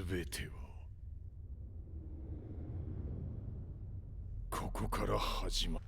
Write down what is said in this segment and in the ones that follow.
全てはここから始まる。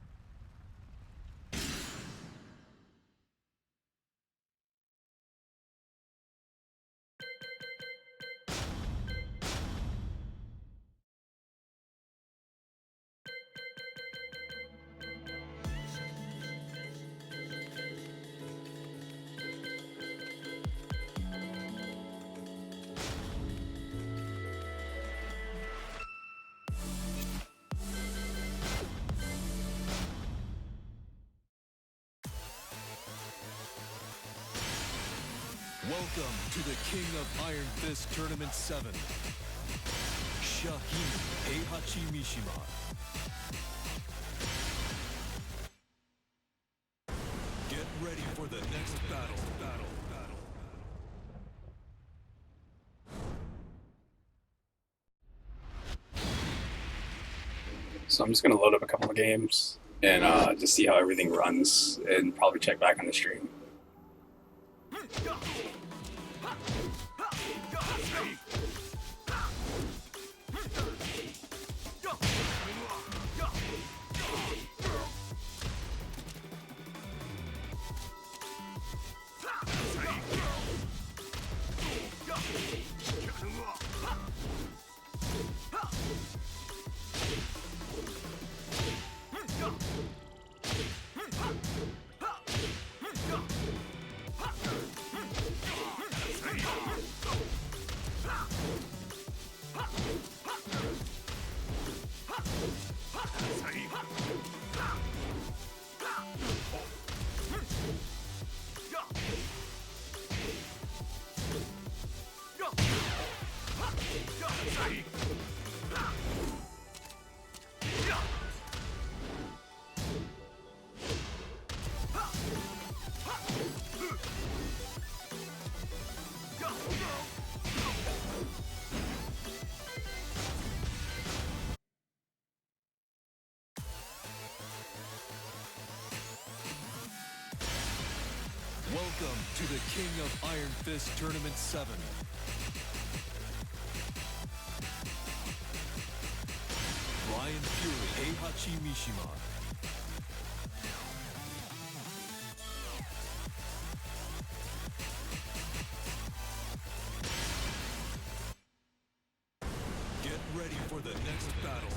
Welcome to the King of Iron Fist Tournament 7, Shaheen Heihachi Mishima. Get ready for the next battle. So I'm just going to load up a couple of games and just see how everything runs and probably check back on the stream. Welcome to the King of Iron Fist Tournament 7. Brian Fury Heihachi Mishima. Get ready for the next battle.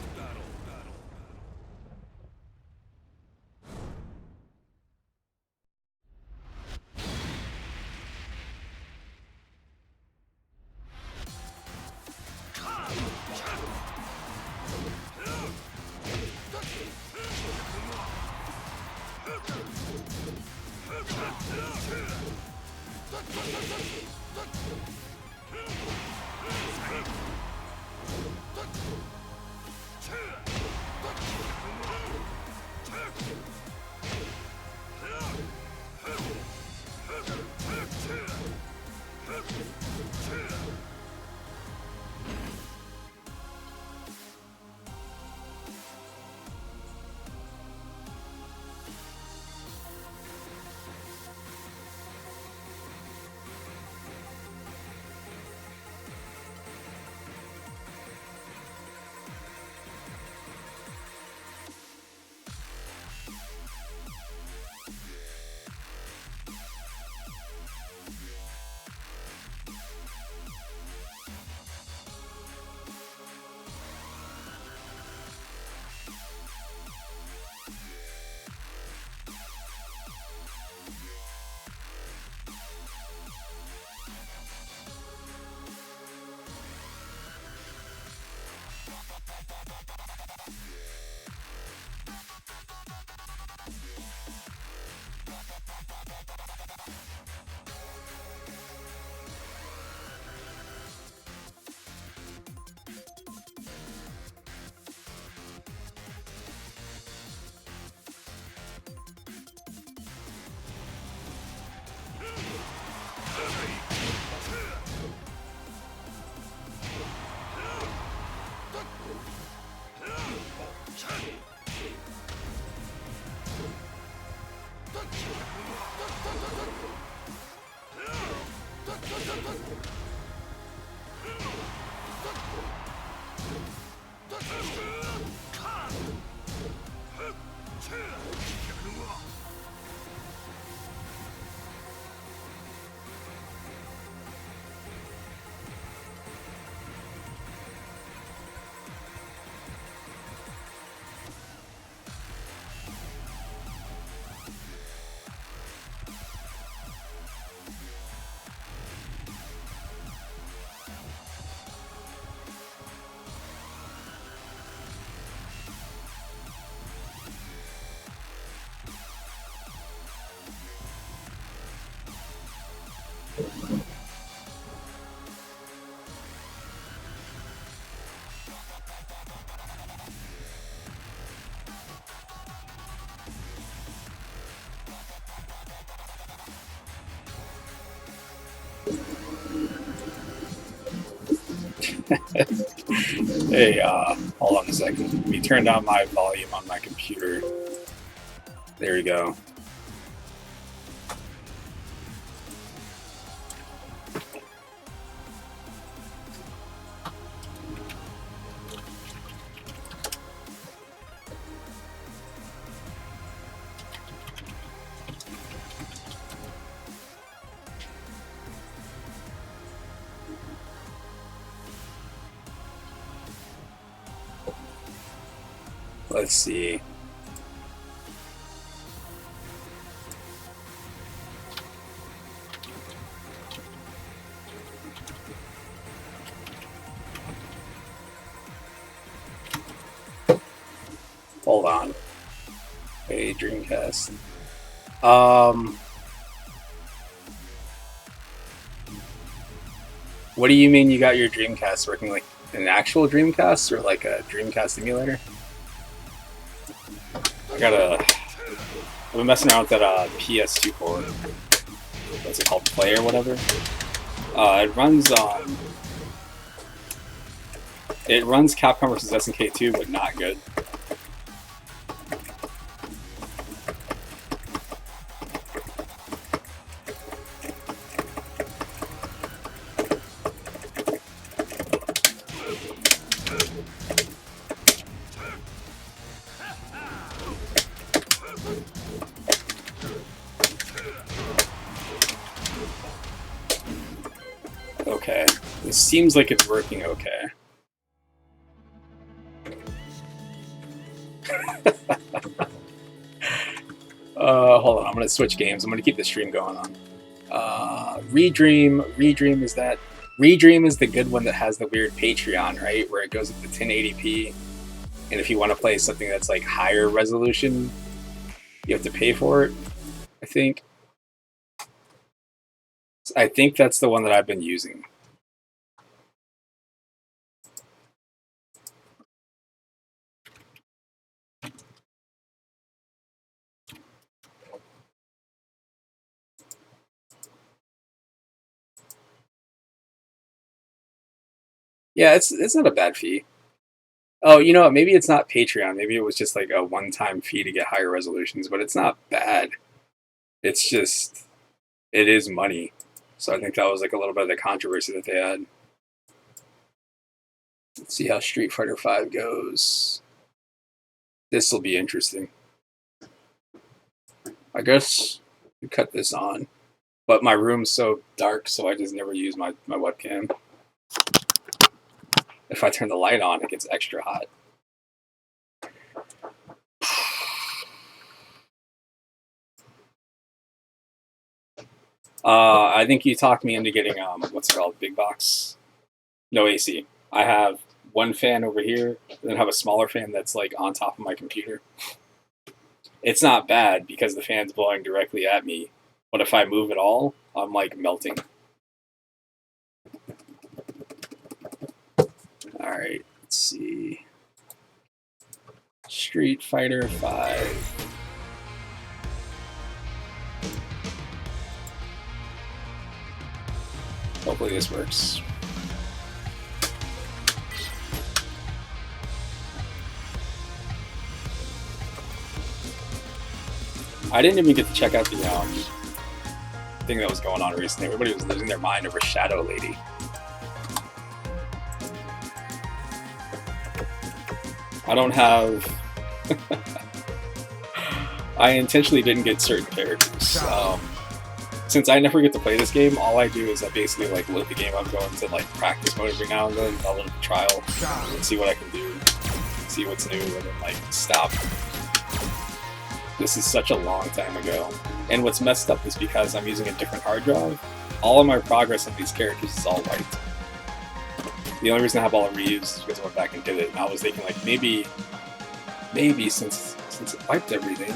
Hey, hold on a second. Let me turn down my volume on my computer. There you go. Let's see. Hold on. Hey, Dreamcast. What do you mean you got your Dreamcast working like an actual Dreamcast or like a Dreamcast emulator? I've been messing around with that PS2 port. What's it called? Play or whatever. It runs Capcom vs SNK 2, but not good. Okay, this seems like it's working okay. Hold on, I'm gonna switch games. I'm gonna keep the stream going on. Redream is that? Redream is the good one that has the weird Patreon, right? Where it goes up to 1080p, and if you want to play something that's like higher resolution, you have to pay for it. I think that's the one that I've been using. Yeah, it's not a bad fee. Oh, you know what? Maybe it's not Patreon. Maybe it was just like a one-time fee to get higher resolutions, but it's not bad. It's just, it is money. So I think that was like a little bit of the controversy that they had. Let's see how Street Fighter V goes. This will be interesting. I guess we cut this on, but my room's so dark, so I just never use my webcam. If I turn the light on, it gets extra hot. I think you talked me into getting, what's it called, big box? No AC. I have one fan over here, and then have a smaller fan that's like on top of my computer. It's not bad because the fan's blowing directly at me, but if I move at all, I'm like melting. Alright, let's see. Street Fighter V. Hopefully this works. I didn't even get to check out the thing that was going on recently. Everybody was losing their mind over Shadow Lady. I don't have... I intentionally didn't get certain characters. Since I never get to play this game, all I do is I basically like load the game up, go into like practice mode every now and then, I'll load the trial, and see what I can do, see what's new, and then like stop. This is such a long time ago. And what's messed up is because I'm using a different hard drive, all of my progress on these characters is all wiped. The only reason I have all the reviews is because I went back and did it, and I was thinking like maybe since it wiped everything,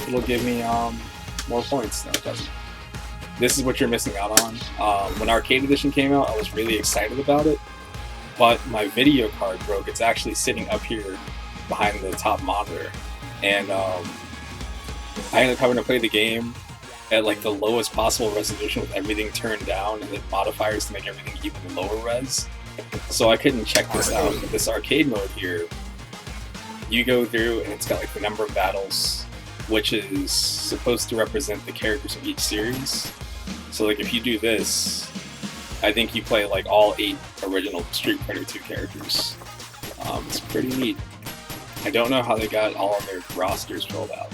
it'll give me more points. No, it doesn't. This is what you're missing out on. When Arcade Edition came out, I was really excited about it, but my video card broke. It's actually sitting up here behind the top monitor, and I ended up having to play the game at like the lowest possible resolution with everything turned down and then modifiers to make everything even lower res. So I couldn't check this out. But this arcade mode here, you go through and it's got like the number of battles, which is supposed to represent the characters of each series. So like if you do this, I think you play like all 8 original Street Fighter 2 characters. It's pretty neat. I don't know how they got all of their rosters filled out.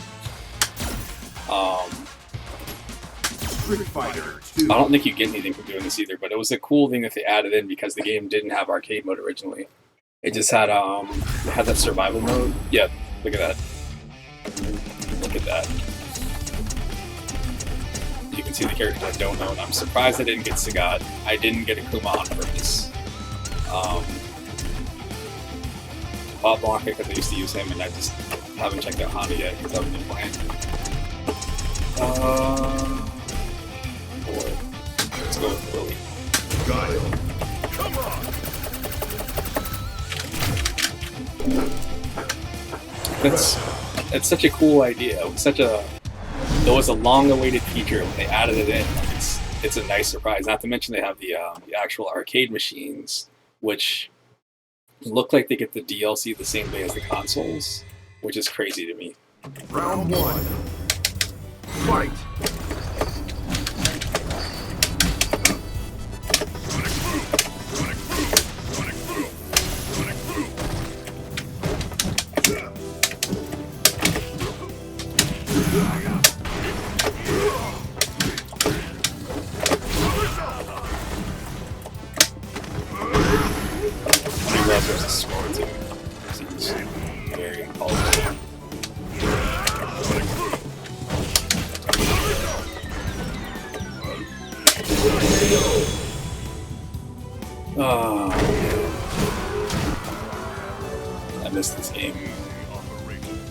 Street Fighter 2. I don't think you get anything from doing this either, but it was a cool thing that they added in because the game didn't have arcade mode originally. It just had that survival mode. Yeah, look at that. Look at that. You can see the characters I don't own. I'm surprised I didn't get Sagat. I didn't get Akuma on purpose. Bob Blanca because I used to use him, and I just haven't checked out Honda yet because I've been playing. Boy. Let's go with Willie. Got it. Come on. It's such a cool idea. It was a long-awaited feature when they added it in. It's a nice surprise. Not to mention they have the actual arcade machines, which look like they get the DLC the same day as the consoles, which is crazy to me. Round 1. Fight. There's a score too. Seems very involved. Oh, I miss this game.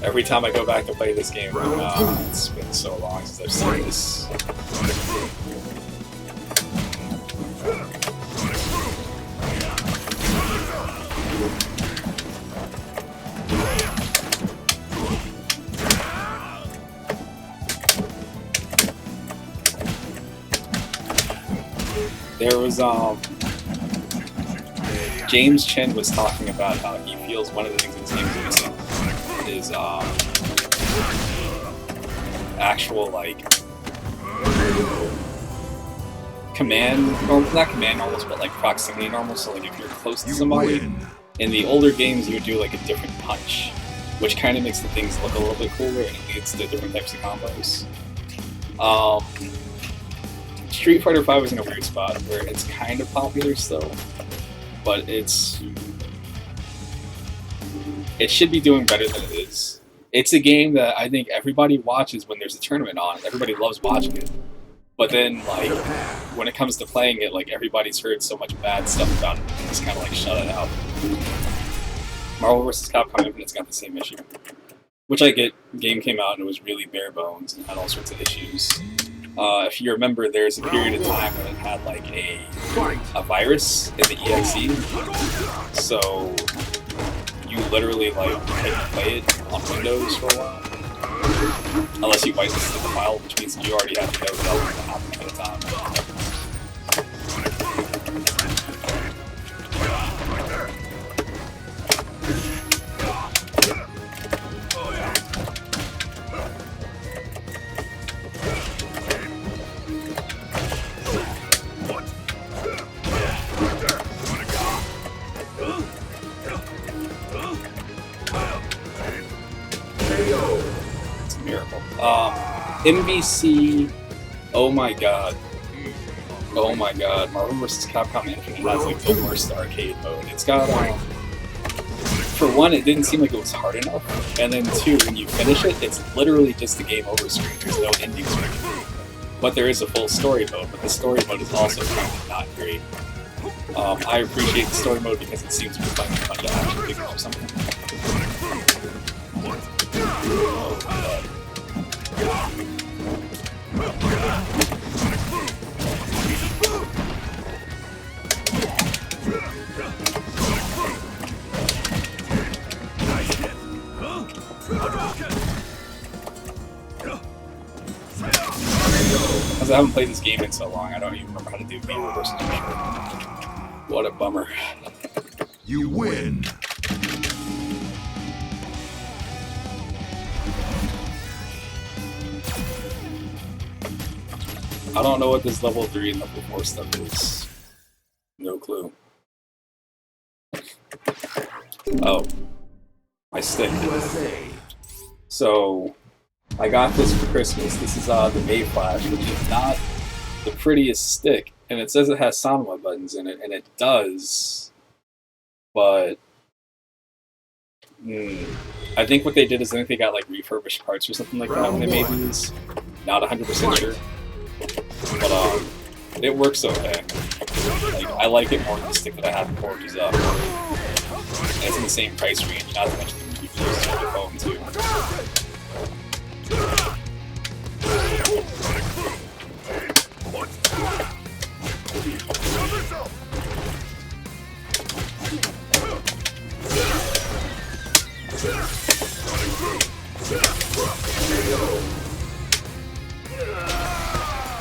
Every time I go back to play this game, it's been so long since I've seen this. There was James Chen was talking about how he feels one of the things in this game is actual like command, or not command normals, but like proximity normals. So like if you're close to somebody, in the older games you would do like a different punch, which kind of makes the things look a little bit cooler and it leads to different types of combos. Street Fighter V is in a weird spot where it's kind of popular still, but it should be doing better than it is. It's a game that I think everybody watches when there's a tournament on. Everybody loves watching it. But then, like, when it comes to playing it, like, everybody's heard so much bad stuff about it, and just kind of, like, shut it out. Marvel vs. Capcom Infinite's got the same issue. Which I get, the game came out and it was really bare bones and had all sorts of issues. If you remember, there's a period of time when it had, like, a virus in the EXE. So, you literally, like, couldn't play it on Windows for a while. Unless you whitelisted the file, which means you already have to know that was going to happen ahead of time. It's a miracle. MVC, oh my god. Oh my god, Marvel vs. Capcom Infinite has like the worst arcade mode. It's got, for one, it didn't seem like it was hard enough, and then two, when you finish it, it's literally just the game over screen. There's no ending screen. But there is a full story mode, but the story mode is also kind of not great. I appreciate the story mode because it seems to be playing a bunch of action figures or something. Oh god. Because I haven't played this game in so long, I don't even remember how to do B reverses. What a bummer. You win. I don't know what this level 3 and level 4 stuff is. No clue. Oh. My stick. USA. So, I got this for Christmas. This is the May Flash, which is not the prettiest stick. And it says it has Sanwa buttons in it, and it does. But I think what they did is I think they got like refurbished parts or something like that when they made these. Not 100% sure. But it works okay. Like, I like it more than the stick that I have before, which is and it's in the same price range, not to mention you can use it on your phone too.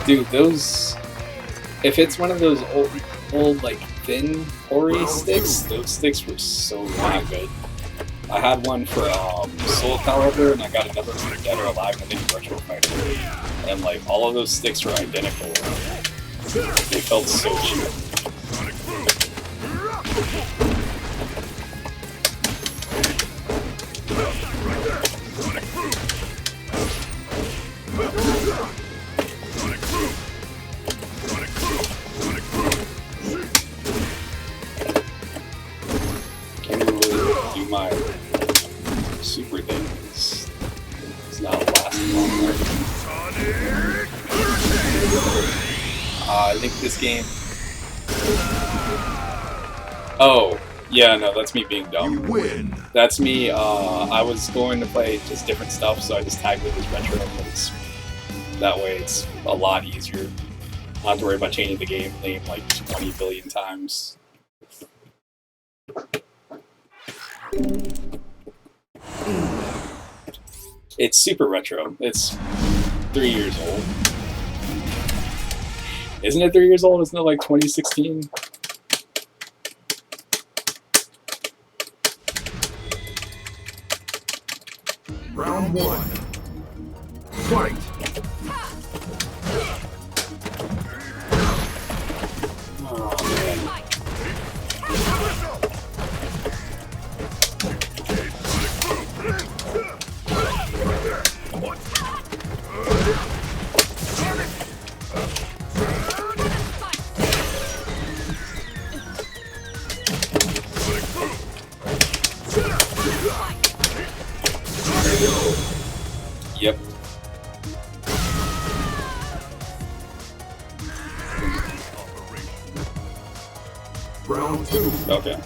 Dude, those... If it's one of those old like, thin, hoary sticks, those sticks were so not good. I had one for Soul Calibur, and I got another one for Dead or Alive, and I think Virtual Fighter. And, like, all of those sticks were identical. They felt so cheap. My super things is now lasting longer. I think this game. Oh, yeah, no, that's me being dumb. You win. That's me. I was going to play just different stuff, so I just tagged it as retro. But that way, it's a lot easier. Not have to worry about changing the game name like 20 billion times. It's super retro. It's 3 years old. Isn't it 3 years old? Isn't it like 2016? Round 1. Fight. Oh, man. Yep. Round 2. Okay.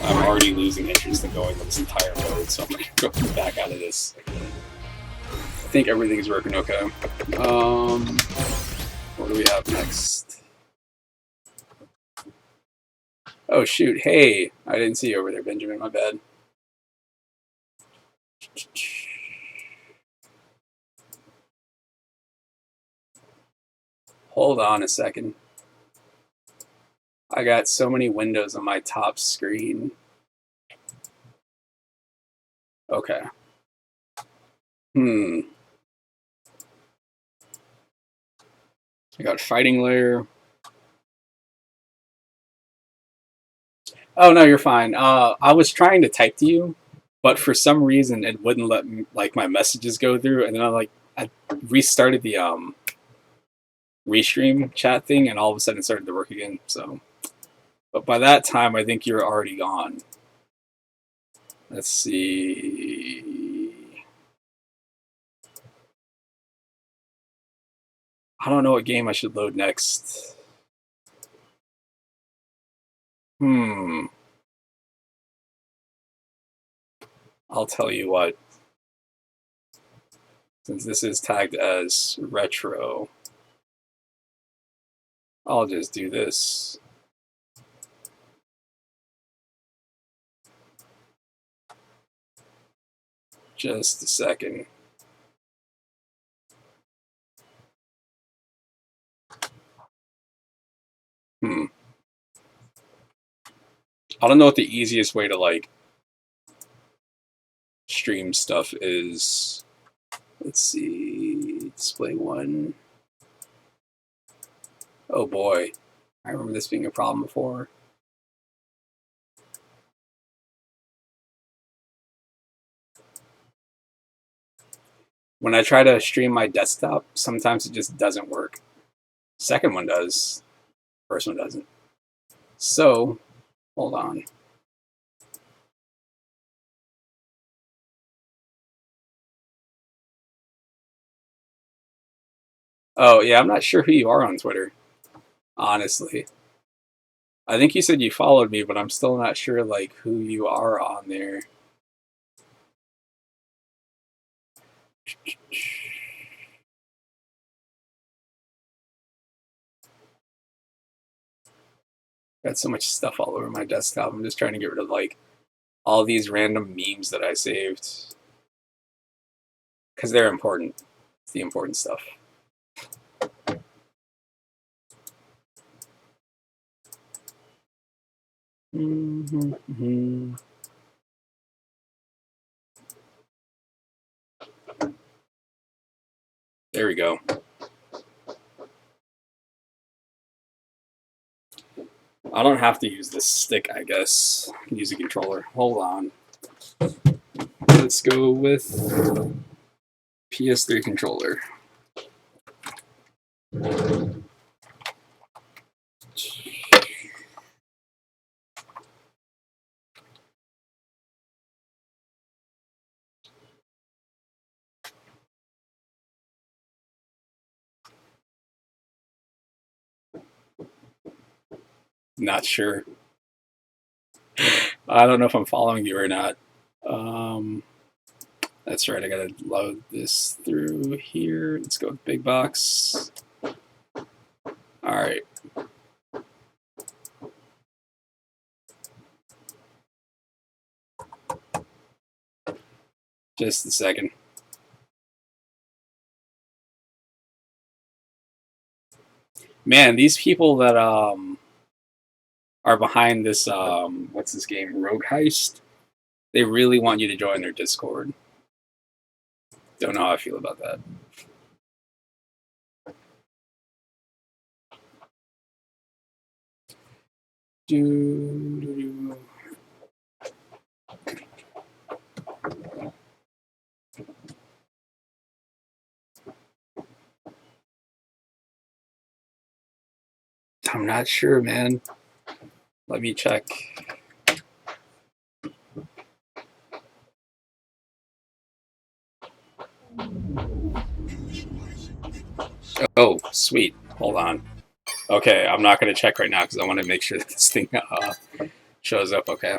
I'm already losing interest in going with this entire mode, so I'm going to go back out of this. I think everything's working okay. What do we have next? Oh shoot, hey! I didn't see you over there, Benjamin, my bad. Hold on a second. I got so many windows on my top screen. Okay. I got fighting layer. Oh no, you're fine. I was trying to type to you, but for some reason it wouldn't let me, like, my messages go through, and then I restarted the restream chat thing, and all of a sudden it started to work again. So, but by that time, I think you're already gone. Let's see. I don't know what game I should load next. I'll tell you what. Since this is tagged as retro, I'll just do this. Just a second. I don't know what the easiest way to like stream stuff is. Let's see, display one. Oh boy, I remember this being a problem before. When I try to stream my desktop, sometimes it just doesn't work. Second one does, first one doesn't. So, hold on. Oh, yeah, I'm not sure who you are on Twitter, honestly. I think you said you followed me, but I'm still not sure, like, who you are on there. Got so much stuff all over my desktop. I'm just trying to get rid of, like, all these random memes that I saved. Because they're important. It's the important stuff. Mm-hmm. There we go. I don't have to use this stick, I guess. I can use a controller. Hold on. Let's go with PS3 controller. Not sure. I don't know if I'm following you or not. That's right. I gotta load this through here. Let's go with big box. All right. Just a second. Man, these people that are behind this what's this game, Rogue Heist? They really want you to join their Discord. Don't know how I feel about that. I'm not sure, man. Let me check. Oh, sweet. Hold on. Okay, I'm not going to check right now because I want to make sure that this thing shows up. Okay.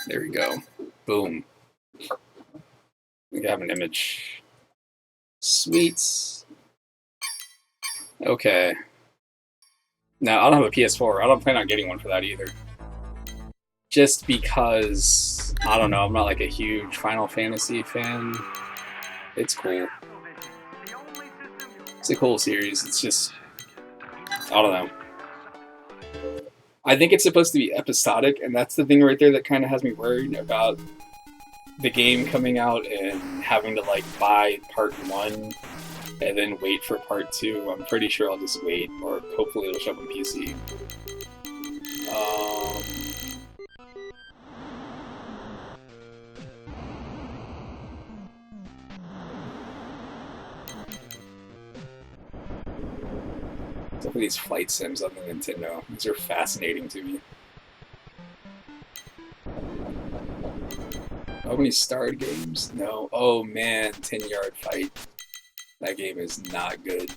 There we go. Boom. We have an image. Sweet. Okay. Now, I don't have a PS4. I don't plan on getting one for that either. Just because, I don't know, I'm not like a huge Final Fantasy fan. It's cool. It's a cool series. It's just, I don't know. I think it's supposed to be episodic, and that's the thing right there that kind of has me worried about the game coming out and having to like buy part 1 and then wait for part 2. I'm pretty sure I'll just wait, or hopefully it'll show up on PC. Some of these flight sims on the Nintendo, these are fascinating to me. How many starred games? No. Oh man, 10-yard fight. That game is not good.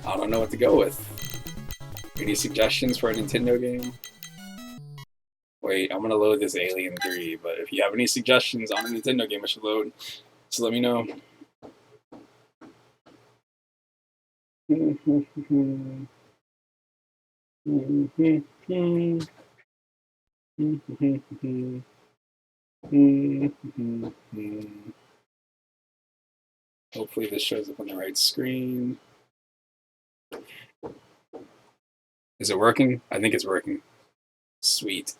I don't know what to go with. Any suggestions for a Nintendo game? Wait, I'm gonna load this Alien 3, but if you have any suggestions on a Nintendo game I should load, just let me know. Hopefully this shows up on the right screen. Is it working? I think it's working. Sweet.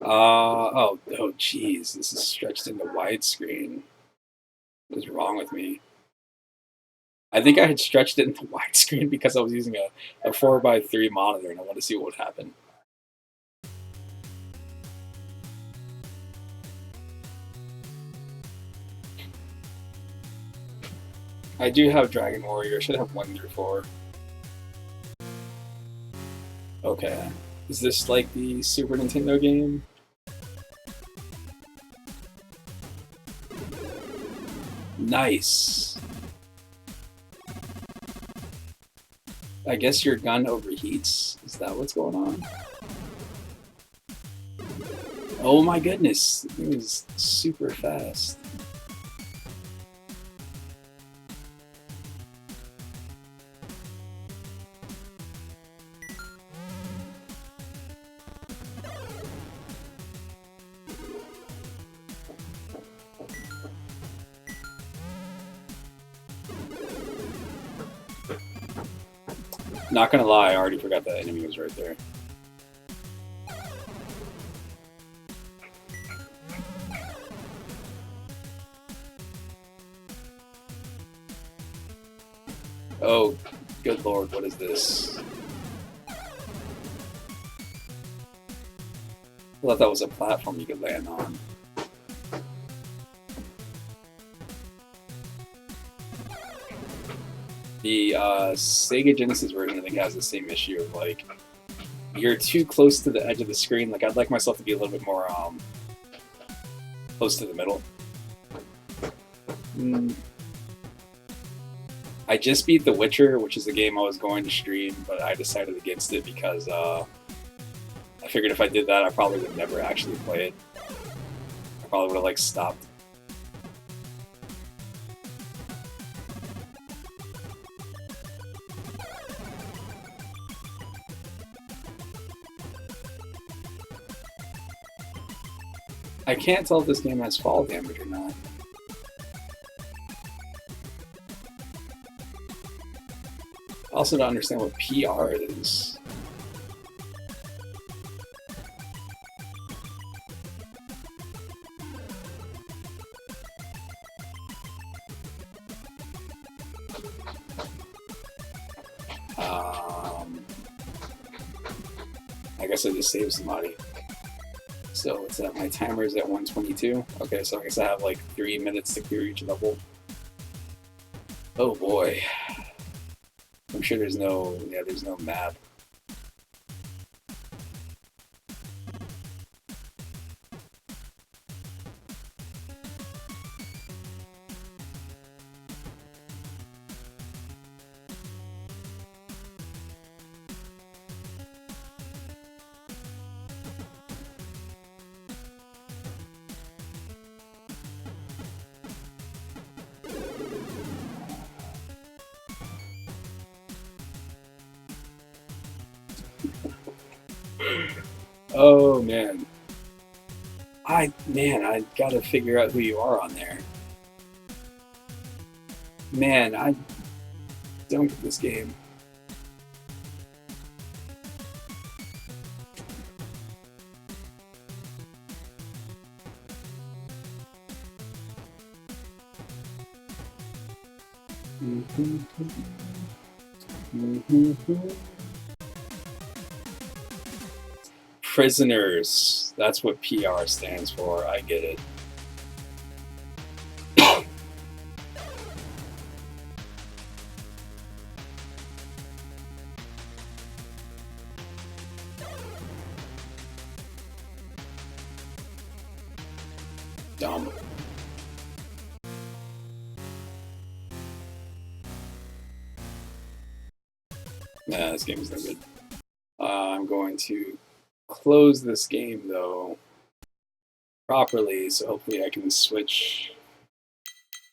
Oh, geez. This is stretched into widescreen. What is wrong with me? I think I had stretched it into widescreen because I was using a 4x3 monitor and I wanted to see what would happen. I do have Dragon Warrior. I should have 1 through 4. Okay. Is this like the Super Nintendo game? Nice. I guess your gun overheats? Is that what's going on? Oh my goodness. It was super fast. Not gonna lie, I already forgot that enemy was right there. Oh, good lord, what is this? I thought that was a platform you could land on. The Sega Genesis version, I think, has the same issue of, like, you're too close to the edge of the screen. Like, I'd like myself to be a little bit more close to the middle. I just beat The Witcher, which is the game I was going to stream, but I decided against it because I figured if I did that, I probably would never actually play it. I probably would have, like, stopped. I can't tell if this game has fall damage or not. I also don't understand what PR is. I guess I just saved somebody. So it's at my timer is at 122. Okay, so I guess I have like 3 minutes to clear each level. Oh boy. I'm sure there's no map. Oh man. I gotta figure out who you are on there. Man, I don't get this game. Prisoners. That's what PR stands for. I get it. Dumb. Nah, this game is no good. I'm going to close this game though properly, so hopefully I can switch.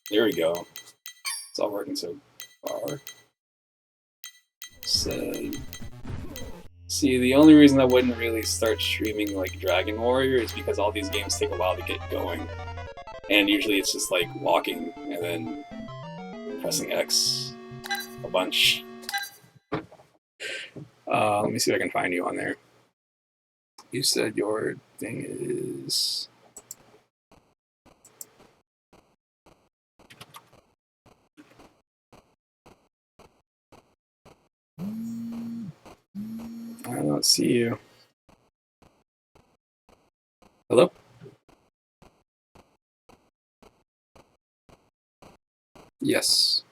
There we go. It's all working so far. Save. See, the only reason I wouldn't really start streaming like Dragon Warrior is because all these games take a while to get going. And usually it's just like walking and then pressing X a bunch. Let me see if I can find you on there. You said your thing is... I don't see you. Hello? Yes.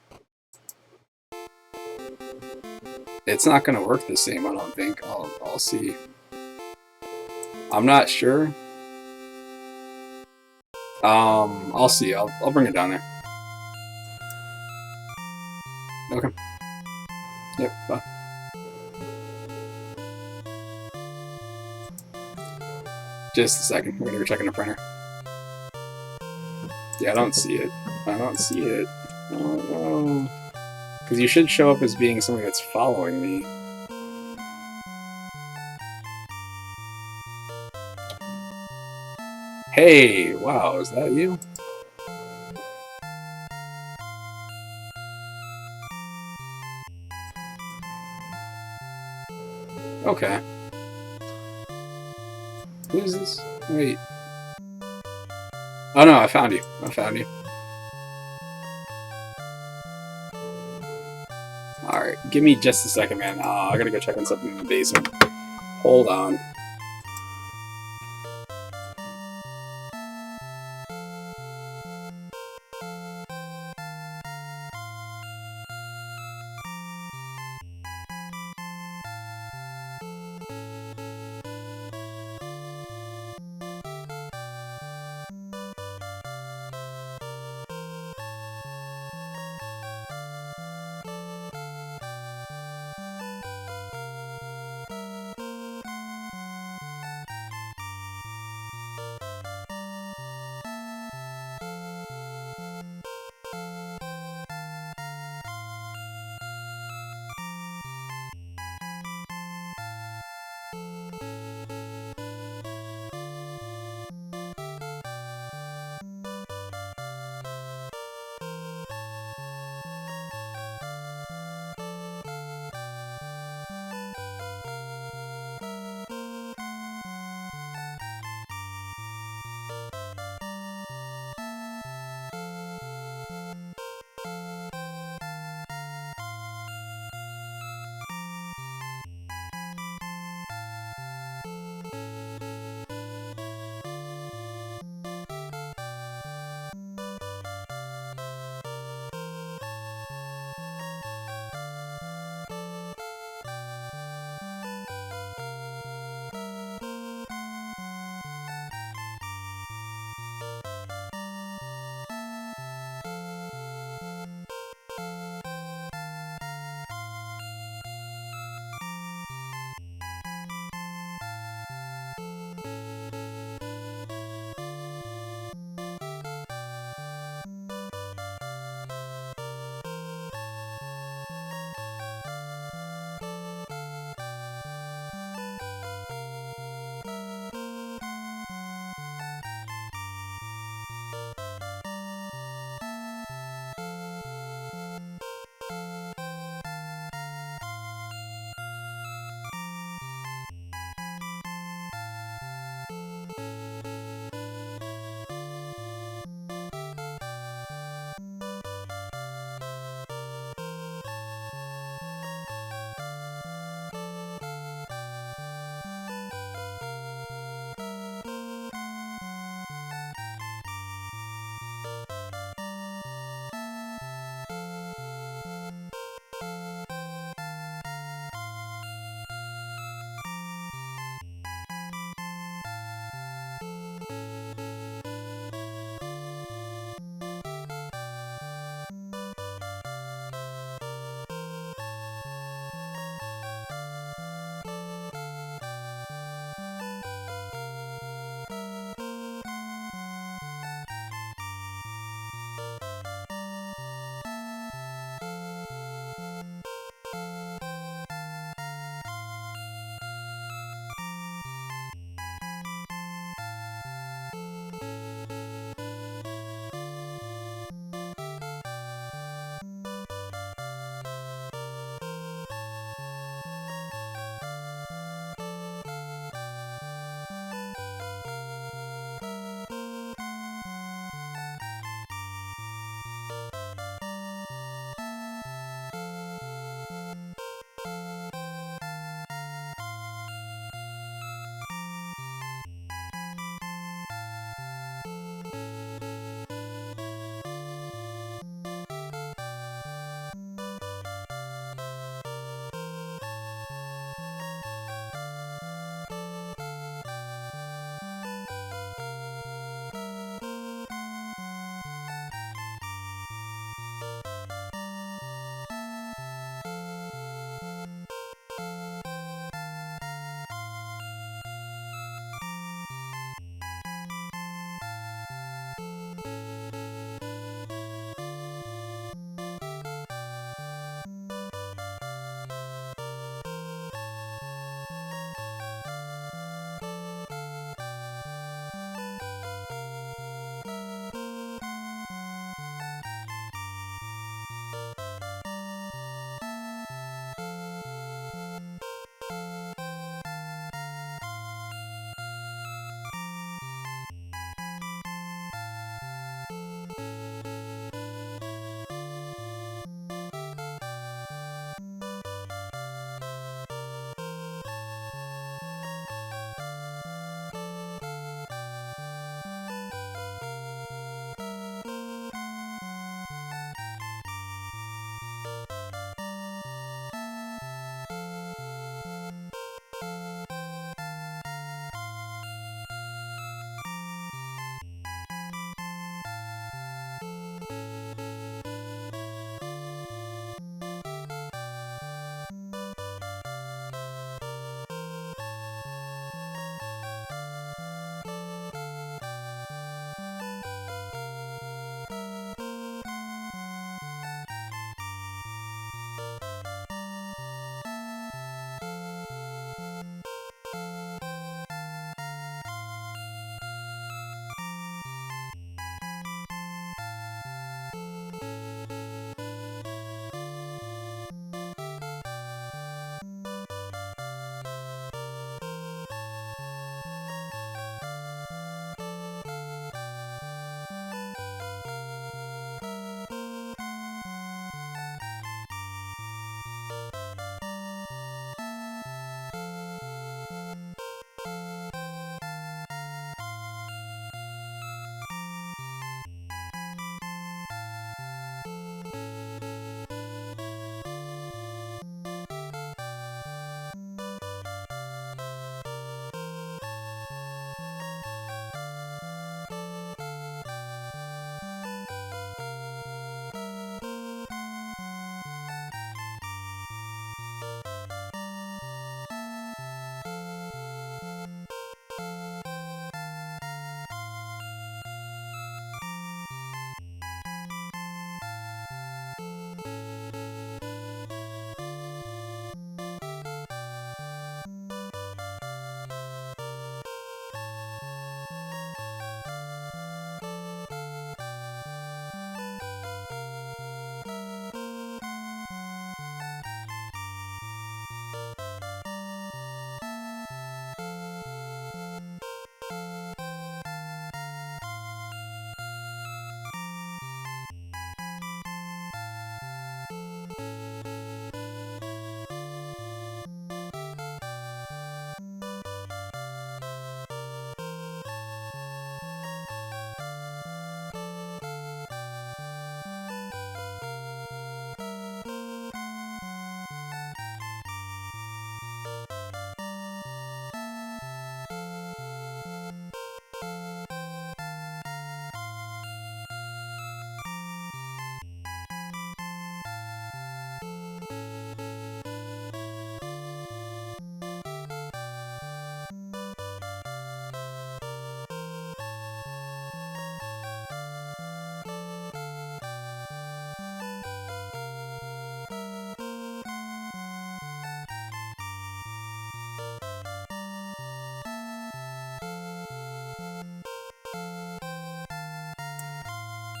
It's not gonna work the same, I don't think. I'll see. I'm not sure. I'll see. I'll bring it down there. Okay. Yep, bye. Just a second. We're gonna go check in the printer. Yeah, I don't see it. I don't see it. Oh no. Because you should show up as being something that's following me. Hey, wow, is that you? Okay. Who is this? Wait. Oh no, I found you. I found you. Alright, give me just a second, man. I gotta go check on something in the basement. Hold on.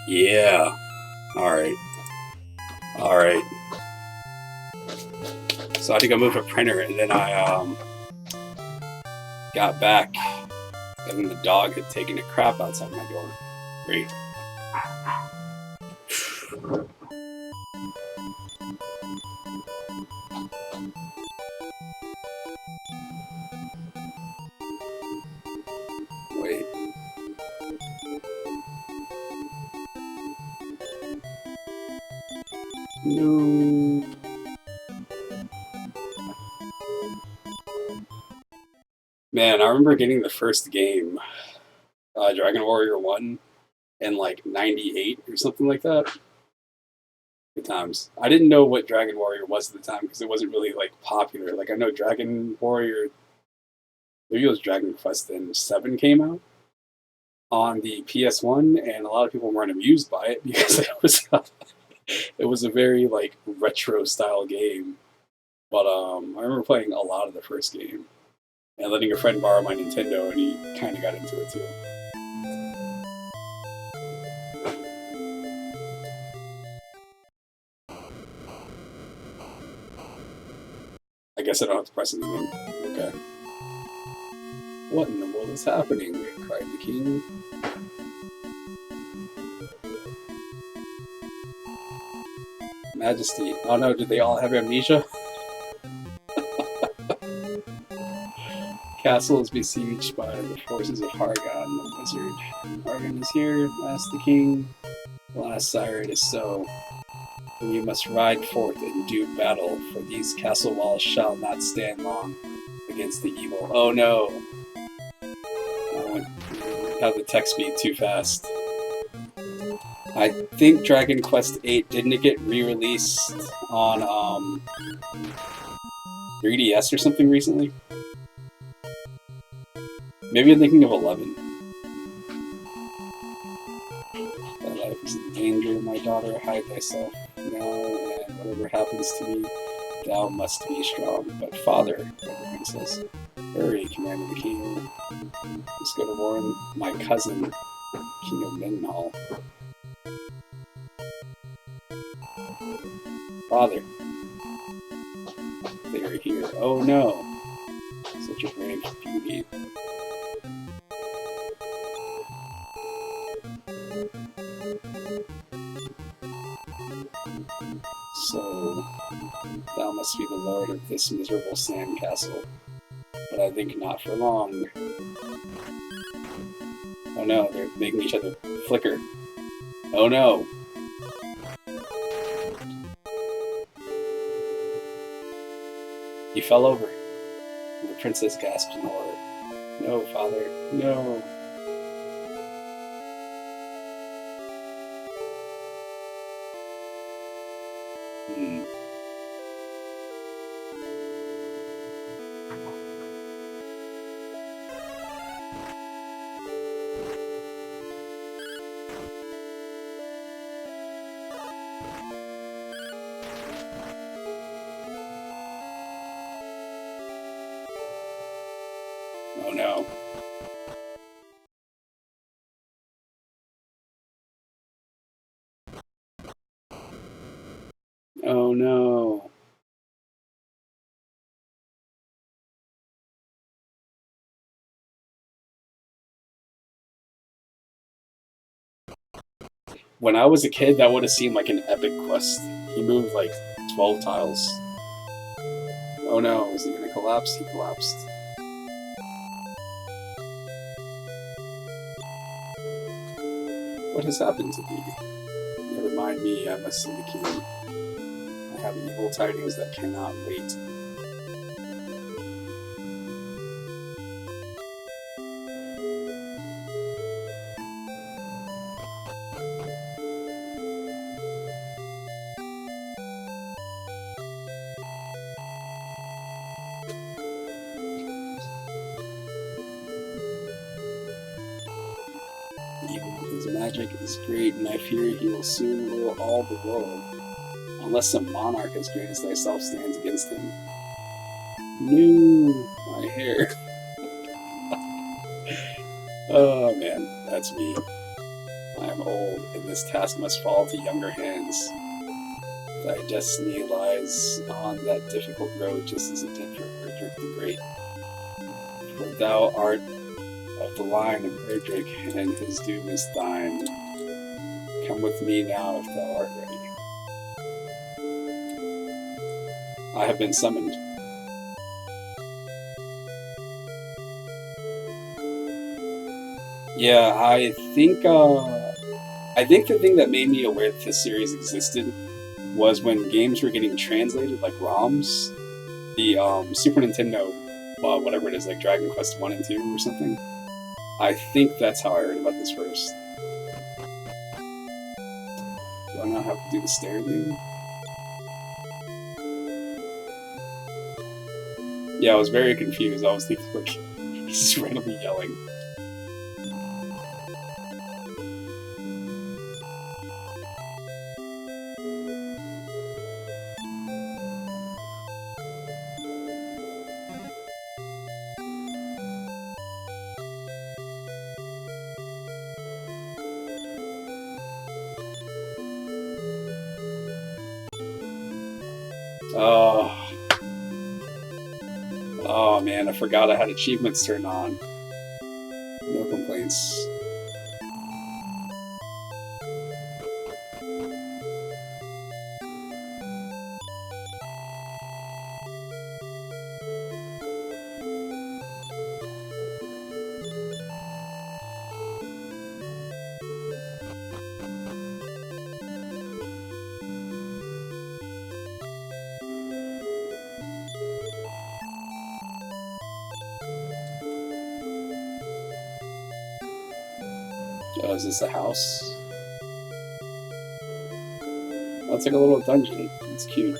Yeah. Alright. Alright. So I had to go move a printer, and then I got back, and then the dog had taken a crap outside my door. Great. Wait. No. Man, I remember getting the first game, Dragon Warrior 1, in like 98 or something like that. Good times. I didn't know what Dragon Warrior was at the time because it wasn't really like popular. Like I know Dragon Warrior, maybe it was Dragon Quest then 7 came out on the PS1, and a lot of people weren't amused by it because it was a very like retro style game. But I remember playing a lot of the first game and letting a friend borrow my Nintendo, and he kind of got into it too. I guess I don't have to press anything. Okay. What in the world is happening? Cried the king. Majesty. Oh no, did they all have amnesia? Castle is besieged by the forces of Hargon, the wizard. Hargon is here, asked the king. Alas, sire, it is so. And you must ride forth and do battle, for these castle walls shall not stand long against the evil. Oh no! I went have the text speed too fast. I think Dragon Quest VIII, didn't it get re-released on 3DS or something recently? Maybe I'm thinking of 11. Thy life is in danger, my daughter. Hide thyself now, and whatever happens to me, thou must be strong. But father, cried the princess, hurry, commanded the king. Let's go to warn my cousin, King of Mendenhall. Father, they are here. Oh no! Such a brave beauty. So, thou must be the lord of this miserable sand castle. But I think not for long. Oh no, they're making each other flicker. Oh no! He fell over, and the princess gasped in horror. No, father, no! Oh no. Oh no. When I was a kid, that would have seemed like an epic quest. He moved like 12 tiles. Oh no, is he gonna collapse? He collapsed. What has happened to thee? Never mind me, I must see the king. I have evil tidings that cannot wait. His magic is great, and I fear he will soon rule all the world, unless some monarch as great as thyself stands against him. No, my hair. Oh man, that's me. I am old, and this task must fall to younger hands. Thy destiny lies on that difficult road, just as it did for Erdrick the Great. For thou art of the line of Erdrick, and his doom is thine. Come with me now if thou art ready. I have been summoned. Yeah, I think the thing that made me aware that this series existed was when games were getting translated, like ROMs. The Super Nintendo, whatever it is, like Dragon Quest 1 and 2 or something. I think that's how I heard about this first. Do I not have to do the stair thing? Yeah, I was very confused. I was thinking, like, he's just randomly yelling. Oh man, I forgot I had achievements turned on. No complaints. Oh, is this a house? Oh, it's like a little dungeon. It's cute.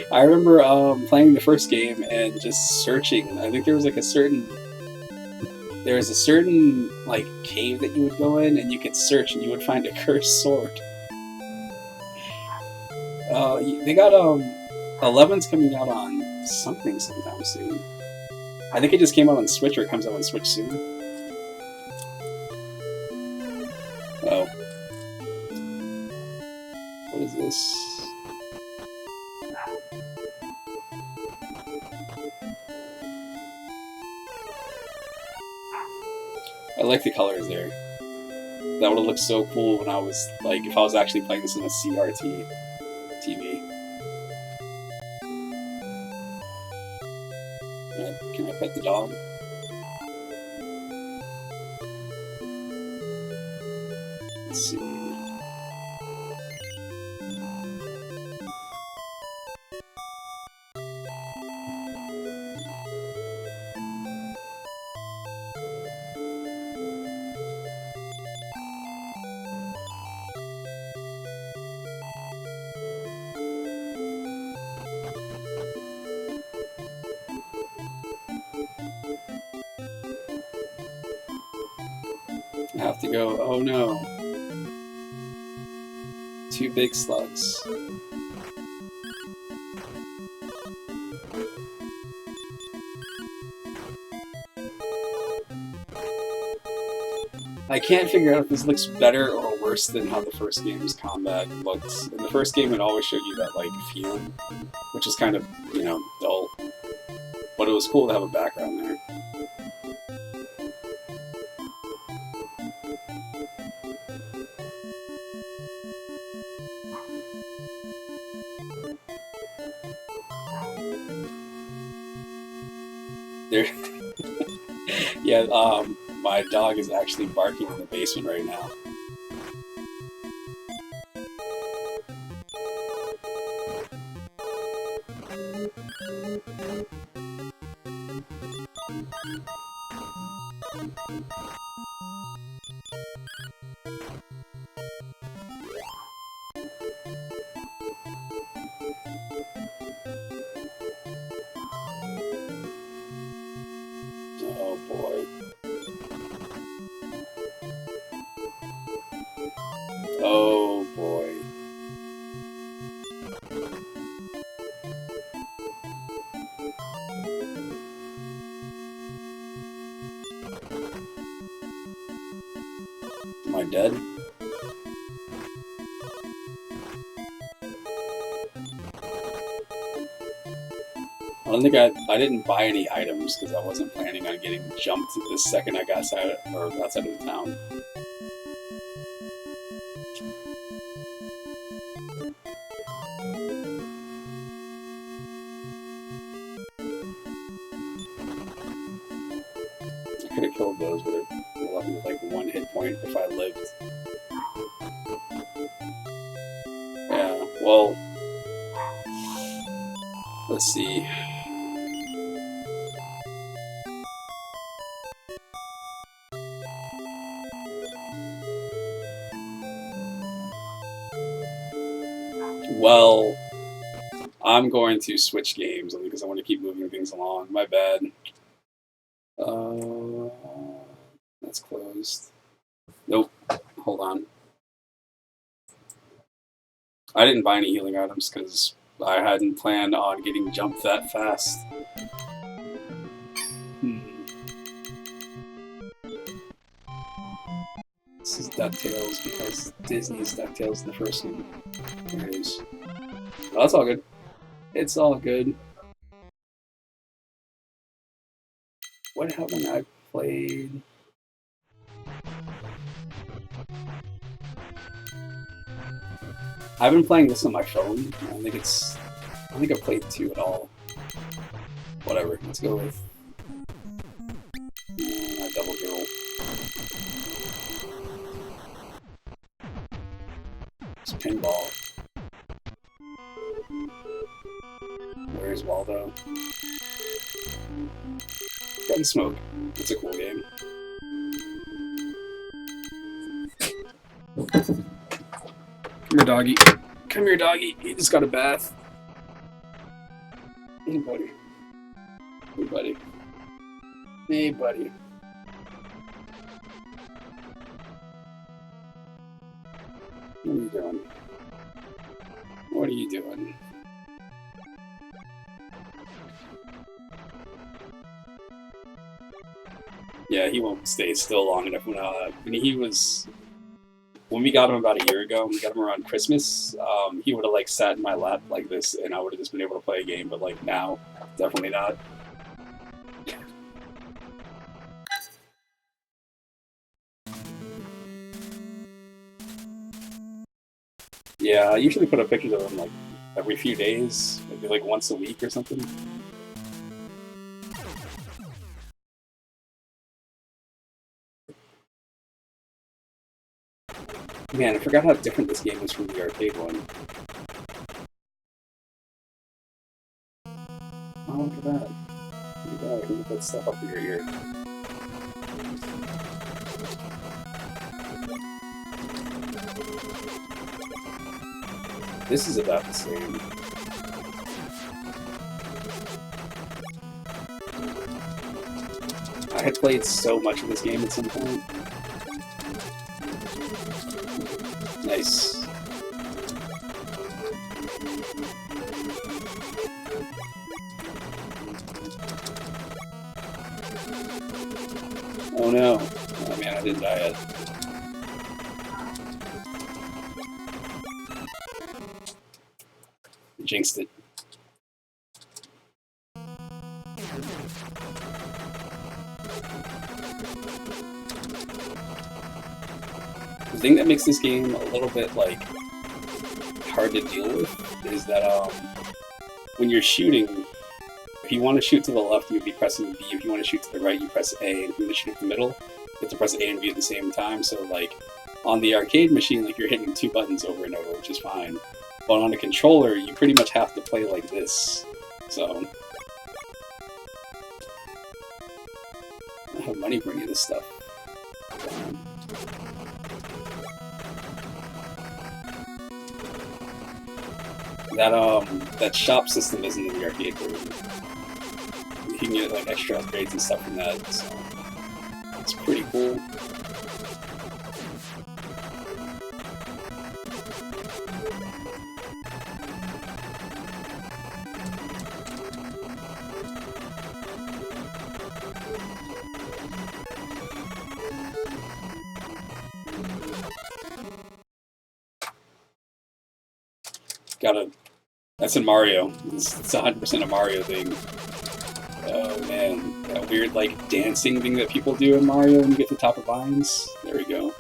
I remember playing the first game and just searching. I think there was a certain like cave that you would go in and you could search and you would find a cursed sword. They got 11's coming out on something sometime soon. I think it just came out on Switch, or it comes out on Switch soon. Oh, what is this? I like the colors there. That would have looked so cool when I was, like, if I was actually playing this on a CRT TV. Can I pet the dog? Let's see. I have to go, oh no. 2 big slugs. I can't figure out if this looks better or worse than how the first game's combat looked. In the first game, it always showed you that, like, fume, which is kind of, you know, dull. But it was cool to have a background there. Yeah, my dog is actually barking in the basement right now. Oh boy. Am I dead? I don't think I didn't buy any items because I wasn't planning on getting jumped the second I got outside of the town. I could have killed those, but it left me with like 1 hit point if I lived. Yeah, well, let's see. Well, I'm going to switch games only because I want to keep moving things along. My bad. That's closed. Nope. Hold on. I didn't buy any healing items because I hadn't planned on getting jumped that fast. This is DuckTales because Disney's DuckTales in the first one. There it is. Oh, that's all good. It's all good. What haven't I played? I've been playing this on my phone. I don't think I've played 2 at all. Whatever. Let's go with my double girl. It's pinball. Where's Waldo? Gunsmoke. It's a cool game. Come here, doggy. Come here, doggy. He just got a bath. Hey, buddy. Hey, buddy. Hey, buddy. What are you doing? What are you doing? Yeah, he won't stay still long enough. When we got him about a year ago, we got him around Christmas, he would have like sat in my lap like this and I would have just been able to play a game, but like now, definitely not. Yeah, I usually put up pictures of him like every few days, maybe like once a week or something. Man, I forgot how different this game is from the arcade one. Oh, look at that. Look at that. I can put stuff up in your ear. This is about the same. I had played so much of this game at some point. Nice. Oh no. Oh man, I didn't die yet. Jinxed it. The thing that makes this game a little bit like hard to deal with is that when you're shooting, if you want to shoot to the left, you'd be pressing B. If you want to shoot to the right, you press A. And if you want to shoot to the middle, you have to press A and B at the same time. So like on the arcade machine, like you're hitting 2 buttons over and over, which is fine. But on a controller, you pretty much have to play like this. So I have money for any of this stuff. That shop system isn't in the arcade version. You can get like extra upgrades and stuff from that, so it's pretty cool. Gotta. That's in Mario. It's 100% a Mario thing. Oh man, that weird like dancing thing that people do in Mario when you get to the top of vines. There we go.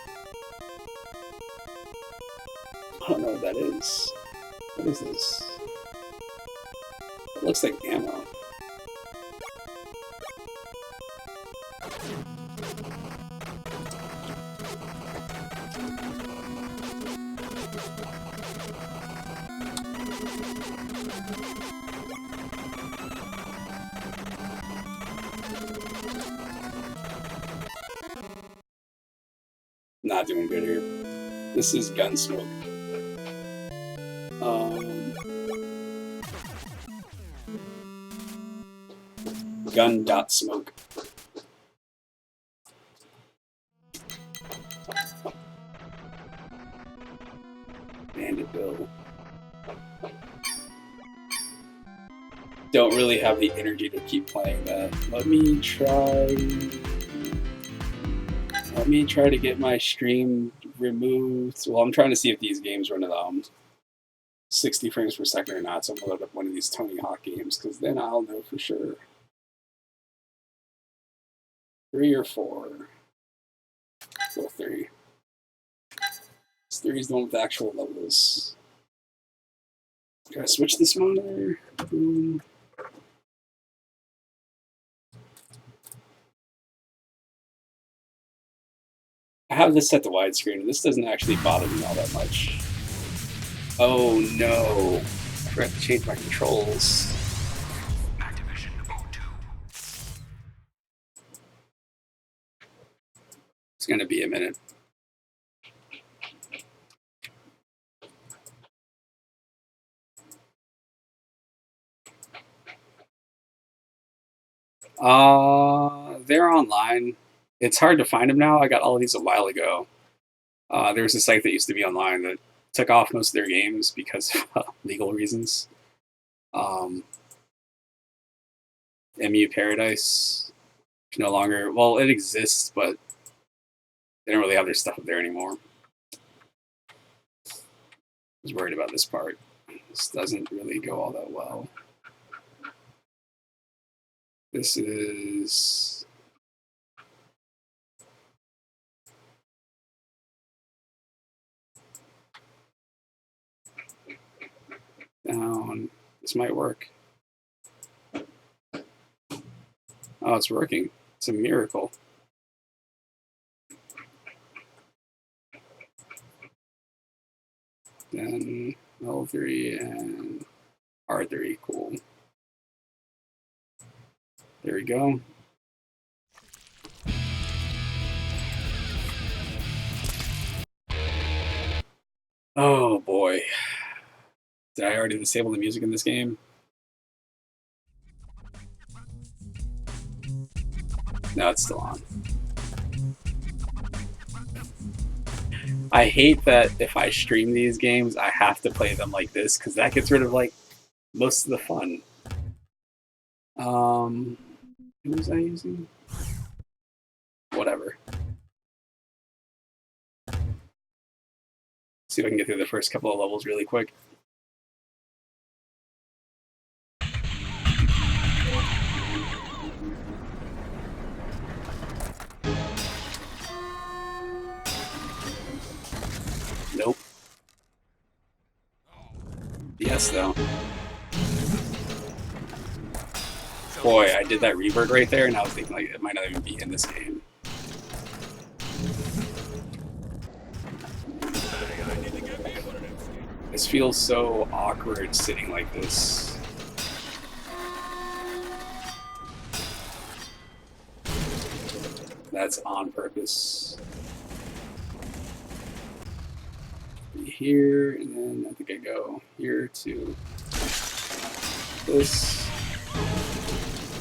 I don't know what that is. What is this? It looks like ammo. Not doing good here. This is Gunsmoke. Gun.smoke. Bandit Bill. Don't really have the energy to keep playing that. Let me try to get my stream removed. Well, I'm trying to see if these games run at 60 frames per second or not, so I'm gonna load up one of these Tony Hawk games, because then I'll know for sure. 3 or 4? Go 3. 3 is the one with actual levels. Gotta switch this monitor. Boom. I have this set to widescreen, and this doesn't actually bother me all that much. Oh no! I forgot to change my controls. Activision O2. It's gonna be a minute. They're online. It's hard to find them now. I got all of these a while ago. There was a site that used to be online that took off most of their games because of legal reasons. MU Paradise no longer. Well, it exists, but they don't really have their stuff up there anymore. I was worried about this part. This doesn't really go all that well. This is down. This might work. Oh, it's working. It's a miracle. Then L3 and R3. Cool. There we go. Oh boy. Did I already disable the music in this game? No, it's still on. I hate that if I stream these games, I have to play them like this, because that gets rid of like most of the fun. What was I using? Whatever. See if I can get through the first couple of levels really quick. Nope. Yes, though. Boy, I did that revert right there, and I was thinking like it might not even be in this game. This feels so awkward sitting like this. That's on purpose. Here, and then I think I go here to this.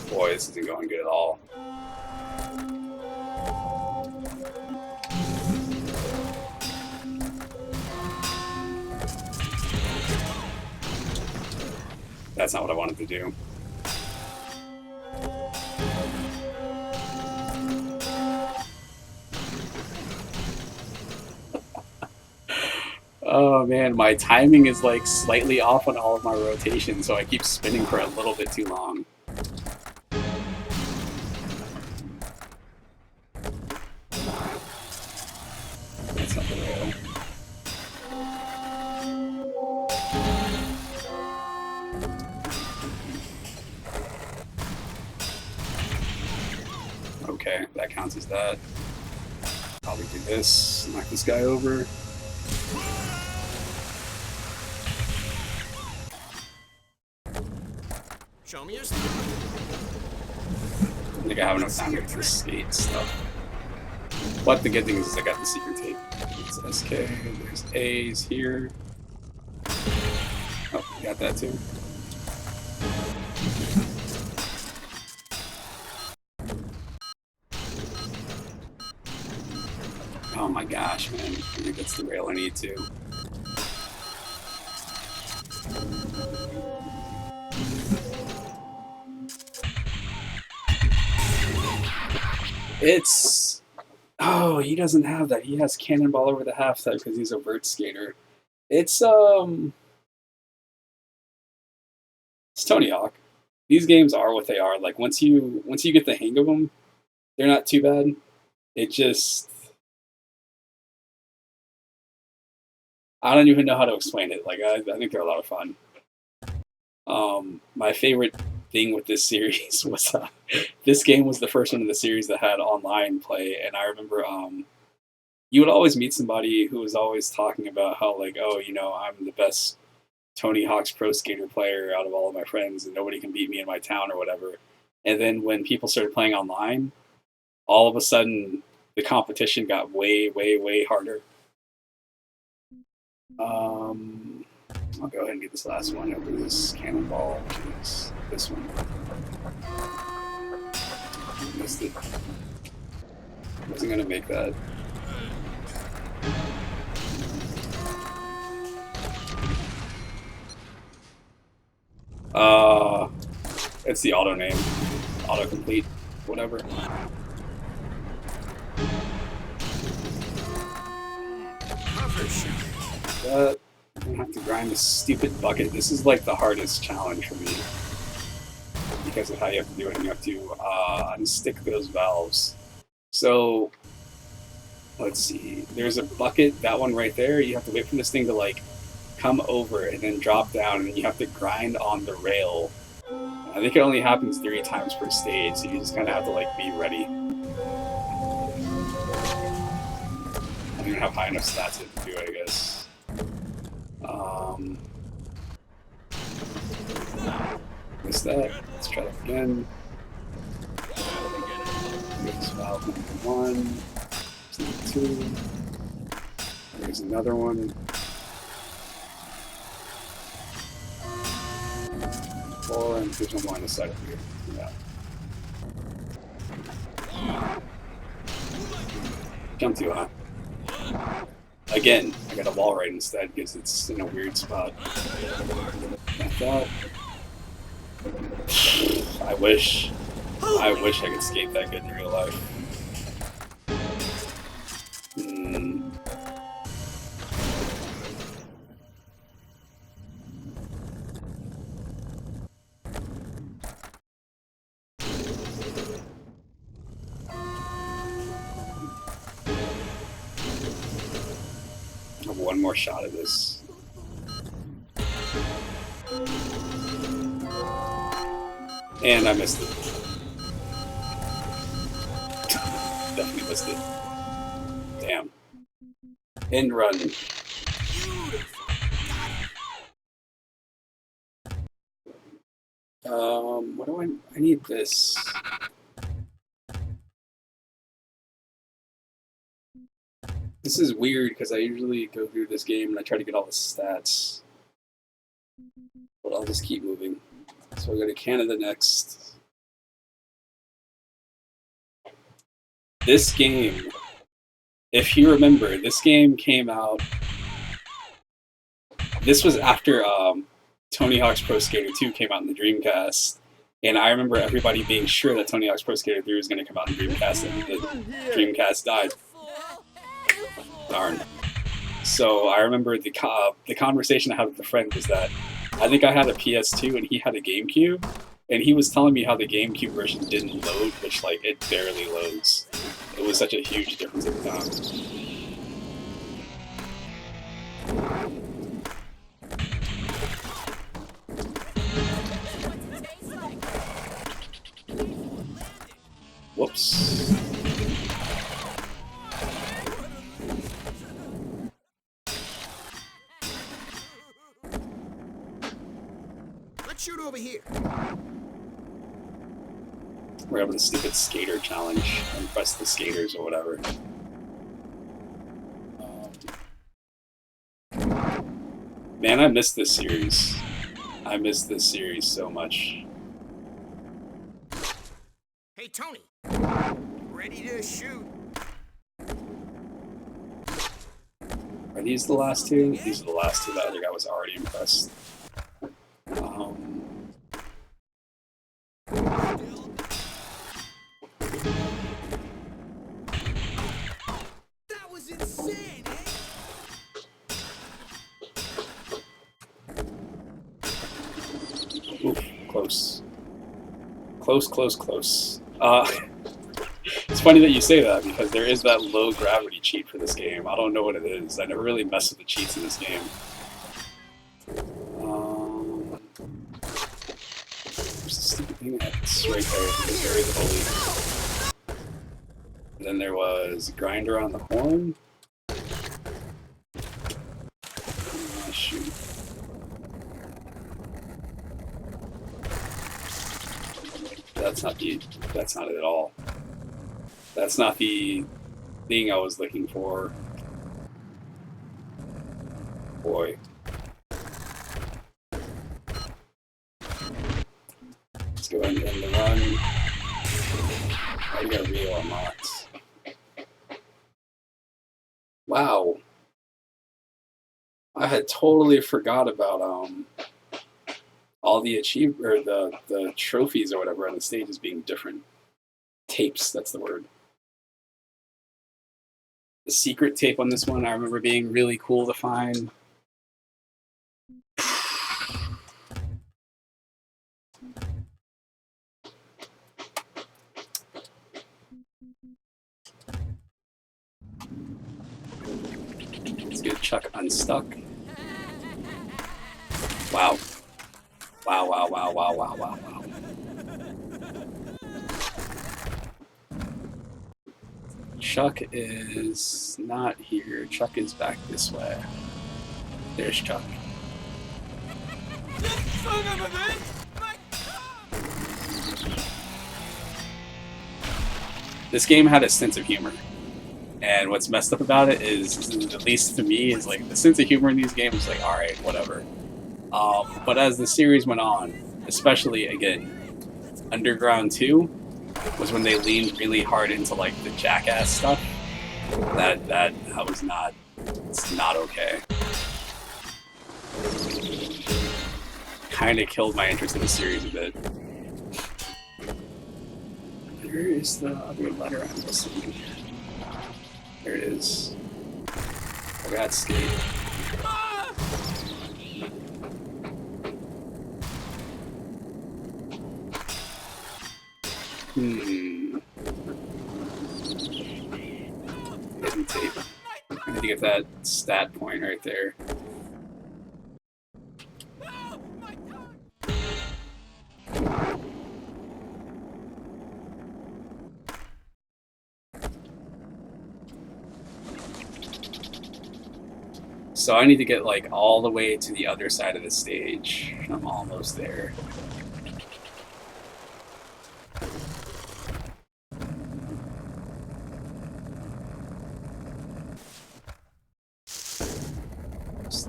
Boy, this isn't going good at all. That's not what I wanted to do. Oh man, my timing is like slightly off on all of my rotations, so I keep spinning for a little bit too long. That's not the rail. Okay, that counts as that. Probably do this, knock this guy over. Show me your stuff. I think I have enough time to get to the skate stuff. But the good thing is I got the secret tape. It's SK, there's A's here. Oh, got that too. Oh my gosh, man. I think that's the rail I need to. It's... Oh, he doesn't have that. He has cannonball over the half side because he's a vert skater. It's Tony Hawk. These games are what they are. Like once you get the hang of them, they're not too bad. It just... I don't even know how to explain it. Like I think they're a lot of fun. My favorite thing with this series was this game was the first one in the series that had online play, and I remember you would always meet somebody who was always talking about how like, oh, you know, I'm the best Tony Hawk's Pro Skater player out of all of my friends, and nobody can beat me in my town or whatever. And then when people started playing online, all of a sudden the competition got way, way, way harder. I'll go ahead and get this last one. I'll do this cannonball, which is this one. Missed it. Wasn't gonna make that. It's the auto name. Autocomplete. Whatever. That. I don't have to grind this stupid bucket. This is like the hardest challenge for me because of how you have to do it. You have to unstick those valves. So let's see. There's a bucket, that one right there. You have to wait for this thing to like come over and then drop down, and you have to grind on the rail. I think it only happens 3 times per stage, so you just kind of have to like be ready. I don't even have high enough stats to do it, I guess. Missed that. Let's try that again. There's valve number 1. There's number 2. There's another one. 4, and there's one line of sight up here. Yeah. Jump too high. Again, I got a wall right instead because it's in a weird spot. Like that. I wish I could skate that good in real life. I have one more shot of this. And I missed it. Definitely missed it. Damn. End run. What do I need this. This is weird because I usually go through this game and I try to get all the stats. But I'll just keep moving. So we'll go to Canada next. This game, if you remember, this game came out. This was after Tony Hawk's Pro Skater 2 came out in the Dreamcast. And I remember everybody being sure that Tony Hawk's Pro Skater 3 was going to come out in Dreamcast, and the Dreamcast died. Darn. So I remember the conversation I had with a friend was that I think I had a PS2 and he had a GameCube, and he was telling me how the GameCube version didn't load, which like it barely loads. It was such a huge difference at the time. Whoops. Let's shoot over here. We're having a stupid skater challenge. Impress the skaters or whatever. Man, I missed this series. I missed this series so much. Hey, Tony. Ready to shoot. Are these the last two? These are the last two that I think I was already impressed. That was insane, eh? Oof, close. Close. It's funny that you say that, because there is that low gravity cheat for this game. I don't know what it is. I never really messed with the cheats in this game. There's a stupid thing that's right there. It's very holy. And then there was Grinder on the horn. Oh, shoot. That's not it at all. That's not the thing I was looking for. Boy. Let's go ahead and end the run. Oh, we got real unlocks. Wow. I had totally forgot about all the the trophies or whatever on the stages being different. Tapes, that's the word. The secret tape on this one I remember being really cool to find. Let's get Chuck unstuck. Wow. Wow. Chuck is not here. Chuck is back this way. There's Chuck. This game had a sense of humor. And what's messed up about it is, at least to me, is like the sense of humor in these games is like, alright, whatever. But as the series went on, especially again, Underground 2 was when they leaned really hard into like the jackass stuff. That was not, it's not okay. Kind of killed my interest in the series a bit. Where is the other letter I'm missing? There it is. I got skate. Hidden tape. I need to get that stat point right there. So I need to get like all the way to the other side of the stage. I'm almost there.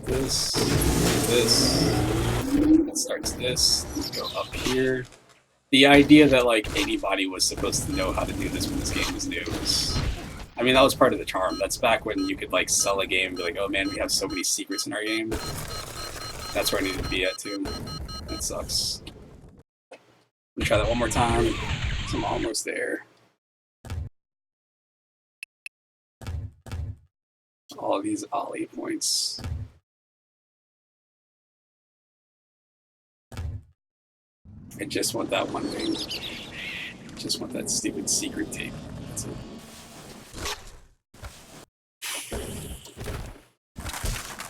This. It starts this. Go up here. The idea that like anybody was supposed to know how to do this when this game was new was, I mean, that was part of the charm. That's back when you could like sell a game and be like, oh man, we have so many secrets in our game. That's where I needed to be at too. That sucks. Let me try that one more time. I'm almost there. all these ollie points. I just want that one thing. Just want that stupid secret tape. That's it.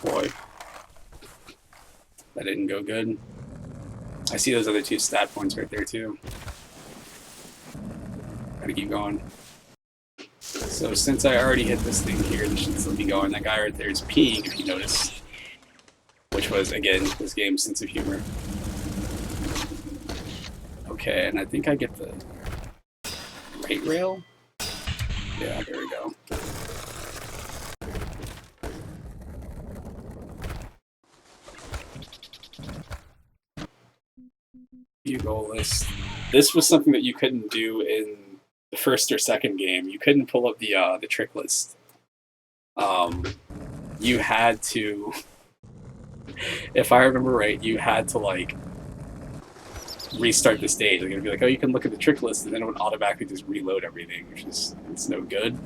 Boy. That didn't go good. I see those other 2 stat points right there too. Gotta keep going. So since I already hit this thing here, this should still be going. That guy right there is peeing, if you notice. Which was, again, this game's sense of humor. Okay, and I think I get the right rail? Yeah, there we go. View goal list. This was something that you couldn't do in the first or second game. You couldn't pull up the trick list. You had to, if I remember right, you had to like restart the stage. Like it'd be like, oh, you can look at the trick list, and then it would automatically just reload everything, which is it's no good.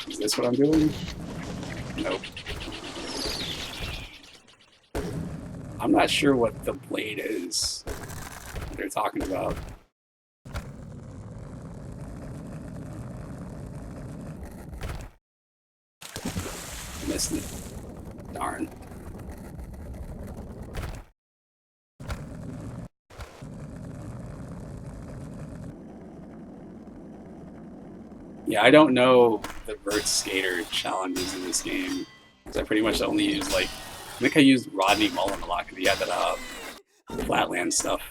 Is this what I'm doing? Nope. I'm not sure what the blade is that they're talking about. Missed it. Darn. Yeah, I don't know the vert skater challenges in this game. Because I pretty much only use like, I think I used Rodney Mullen a lot because he had that flatland stuff.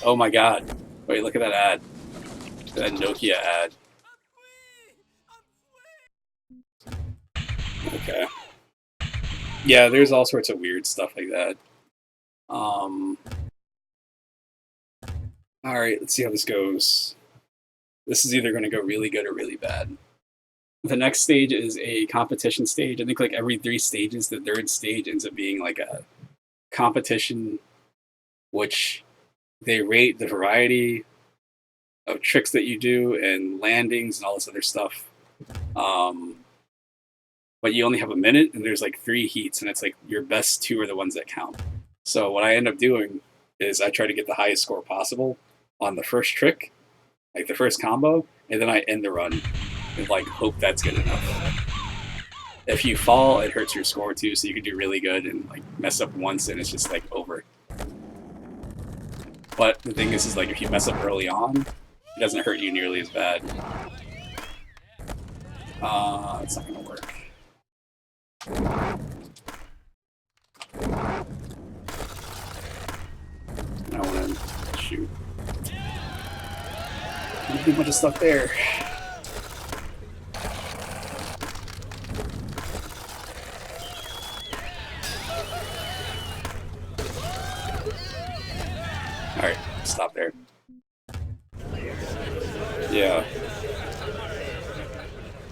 Oh my god. Wait, look at that ad. That Nokia ad. Okay. Yeah, there's all sorts of weird stuff like that. Alright, let's see how this goes. This is either going to go really good or really bad. The next stage is a competition stage. I think like every 3 stages, the 3rd stage ends up being like a competition which they rate the variety of tricks that you do and landings and all this other stuff. But you only have a minute, and there's like 3 heats, and it's like your best 2 are the ones that count. So what I end up doing is I try to get the highest score possible on the first trick, like the first combo, and then I end the run and like hope that's good enough. If you fall, it hurts your score too, so you can do really good and like mess up once and it's just like over. But the thing is like if you mess up early on, it doesn't hurt you nearly as bad. It's not gonna work. I want to shoot. There's a bunch of stuff there. Alright, stop there. Yeah.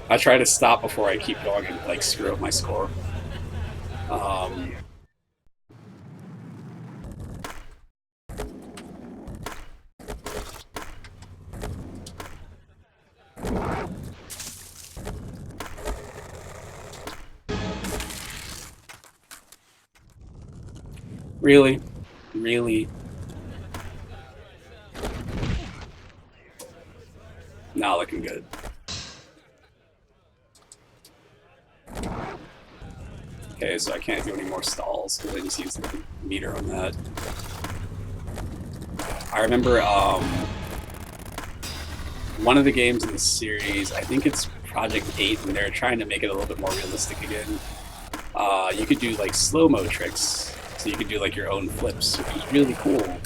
I try to stop before I keep going and like screw up my score. Really? Really? Not looking good. Okay, so I can't do any more stalls because I just used the meter on that. I remember one of the games in the series, I think it's Project 8, and they're trying to make it a little bit more realistic again. You could do like slow-mo tricks, so you could do like your own flips, which is really cool.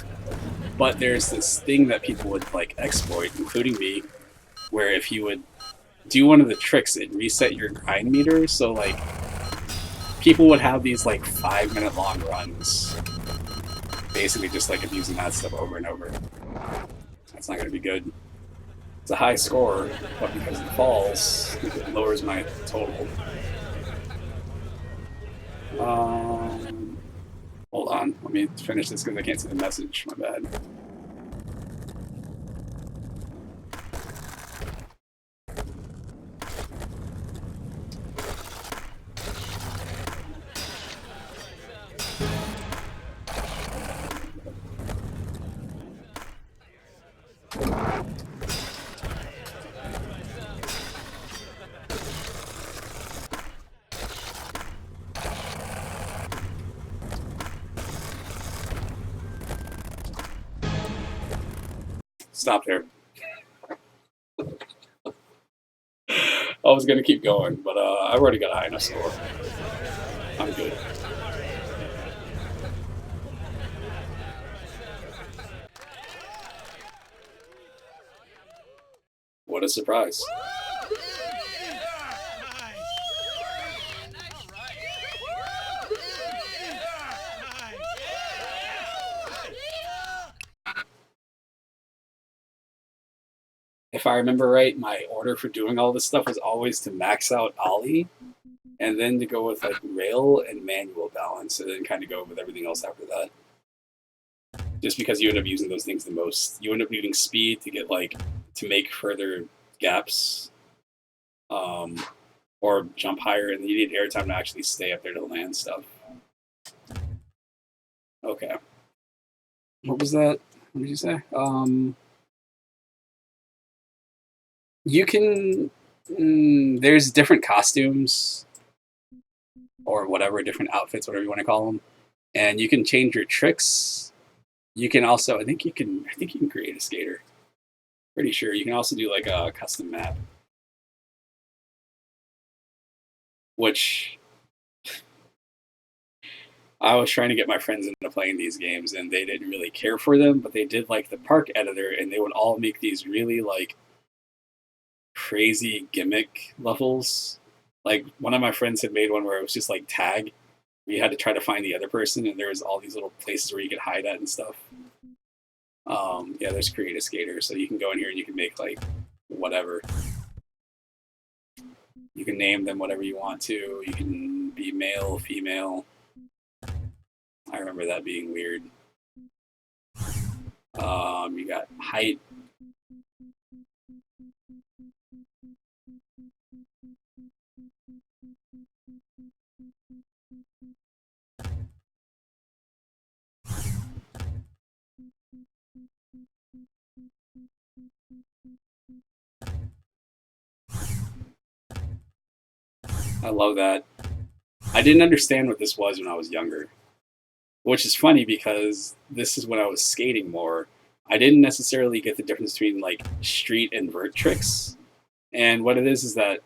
But there's this thing that people would like exploit, including me, where if you would do one of the tricks, it'd reset your grind meter, so like people would have these like 5-minute long runs, basically just like abusing that stuff over and over. That's not going to be good. It's a high score, but because it falls, it lowers my total. Hold on, let me finish this because I can't see the message, my bad. Stop there. I was gonna keep going, but I've already got a high enough score. I'm good. What a surprise. If I remember right, my order for doing all this stuff was always to max out Ollie, and then to go with like rail and manual balance, and then kind of go with everything else after that. Just because you end up using those things the most, you end up needing speed to get like to make further gaps, um, or jump higher, and you need airtime to actually stay up there to land stuff. Okay, what was that? What did you say? You can. There's different costumes or whatever, different outfits, whatever you want to call them, and you can change your tricks. You can also, I think you can. I think you can create a skater. Pretty sure you can also do like a custom map, which I was trying to get my friends into playing these games, and they didn't really care for them, but they did like the park editor, and they would all make these really like crazy gimmick levels. Like one of my friends had made one where it was just like tag. You had to try to find the other person, and there was all these little places where you could hide at and stuff. Yeah, there's create a skater, so you can go in here and you can make like whatever. You can name them whatever you want to. You can be male, female. I remember that being weird. You got height. I love that. I didn't understand what this was when I was younger, which is funny because this is when I was skating more. I didn't necessarily get the difference between like street and vert tricks. And what it is that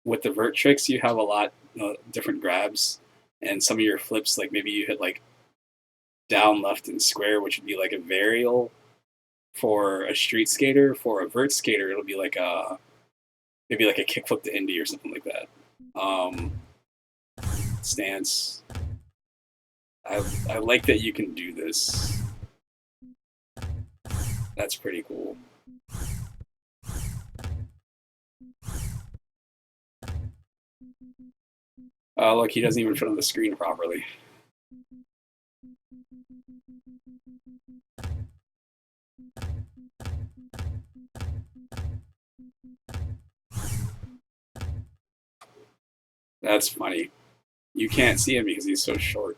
with the vert tricks, you have a lot different grabs, and some of your flips, like maybe you hit like down, left, and square, which would be like a varial for a street skater. For a vert skater, it'll be like a maybe like a kickflip to Indy or something like that. Stance. I like that you can do this. That's pretty cool. Look, he doesn't even fit on the screen properly. That's funny. You can't see him because he's so short.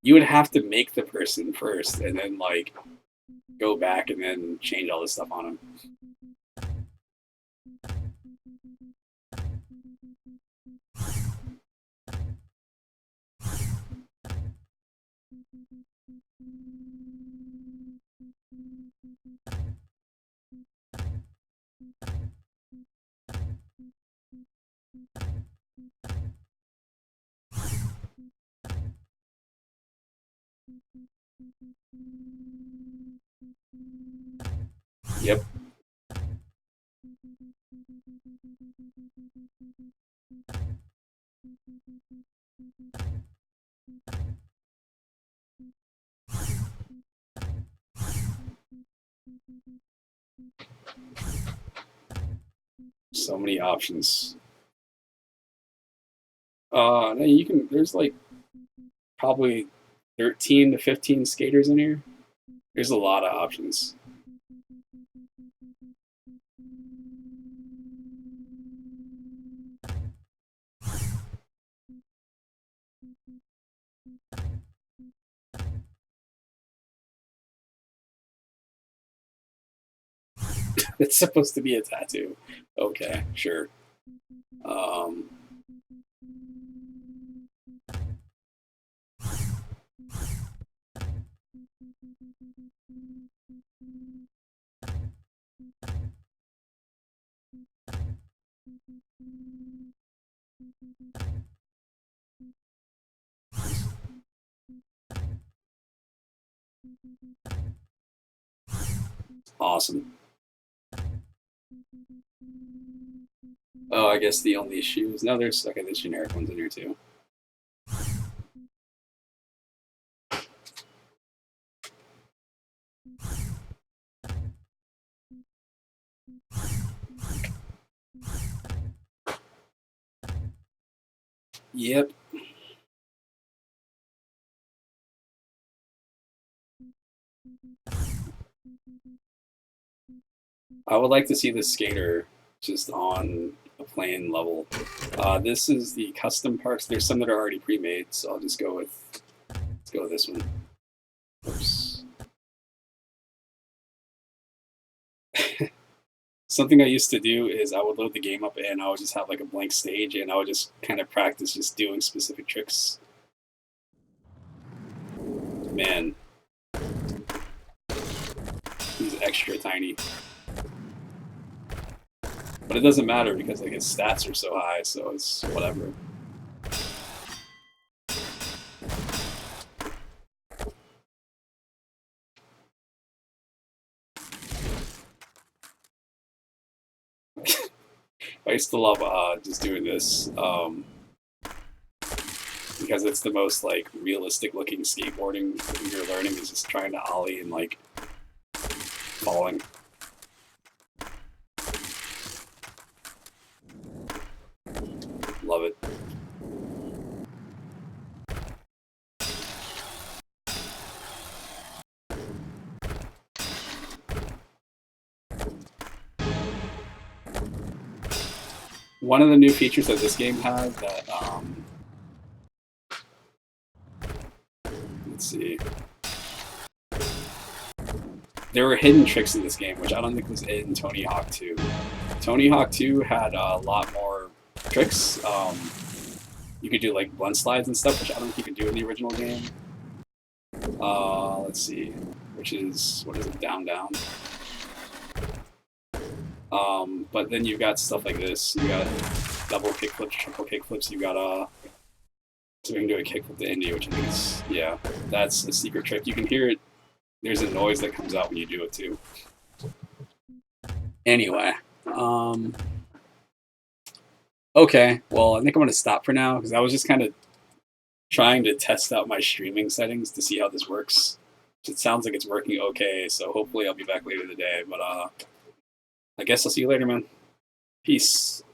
You would have to make the person first and then like go back and then change all this stuff on him. Yep. So many options. No, you can. There's like probably 13 to 15 skaters in here. There's a lot of options. It's supposed to be a tattoo. Okay, sure. Um, Awesome. Oh, I guess the only shoes. No, there's okay. There's generic ones in here too. Yep. I would like to see the skater just on a plain level. This is the custom parks. There's some that are already pre-made, so I'll just go with this one. Oops. Something I used to do is I would load the game up and I would just have like a blank stage and I would just kind of practice just doing specific tricks. Man, he's extra tiny. But it doesn't matter because like his stats are so high, so it's whatever. I used to love just doing this because it's the most like realistic looking skateboarding when you're learning is just trying to ollie and like falling. Love it. One of the new features that this game had that, let's see, there were hidden tricks in this game, which I don't think was in Tony Hawk 2. Tony Hawk 2 had a lot more tricks. You could do like blend slides and stuff, which I don't think you could do in the original game. Let's see, which is, what is it, down, down. But then you've got stuff like this. You got double kickflips, triple kickflips. You got so we can do a kickflip to Indy, which I think is, yeah, that's a secret trick. You can hear it. There's a noise that comes out when you do it too. Anyway, okay. Well, I think I'm gonna stop for now because I was just kind of trying to test out my streaming settings to see how this works. It sounds like it's working okay, so hopefully I'll be back later today. But I guess I'll see you later, man. Peace.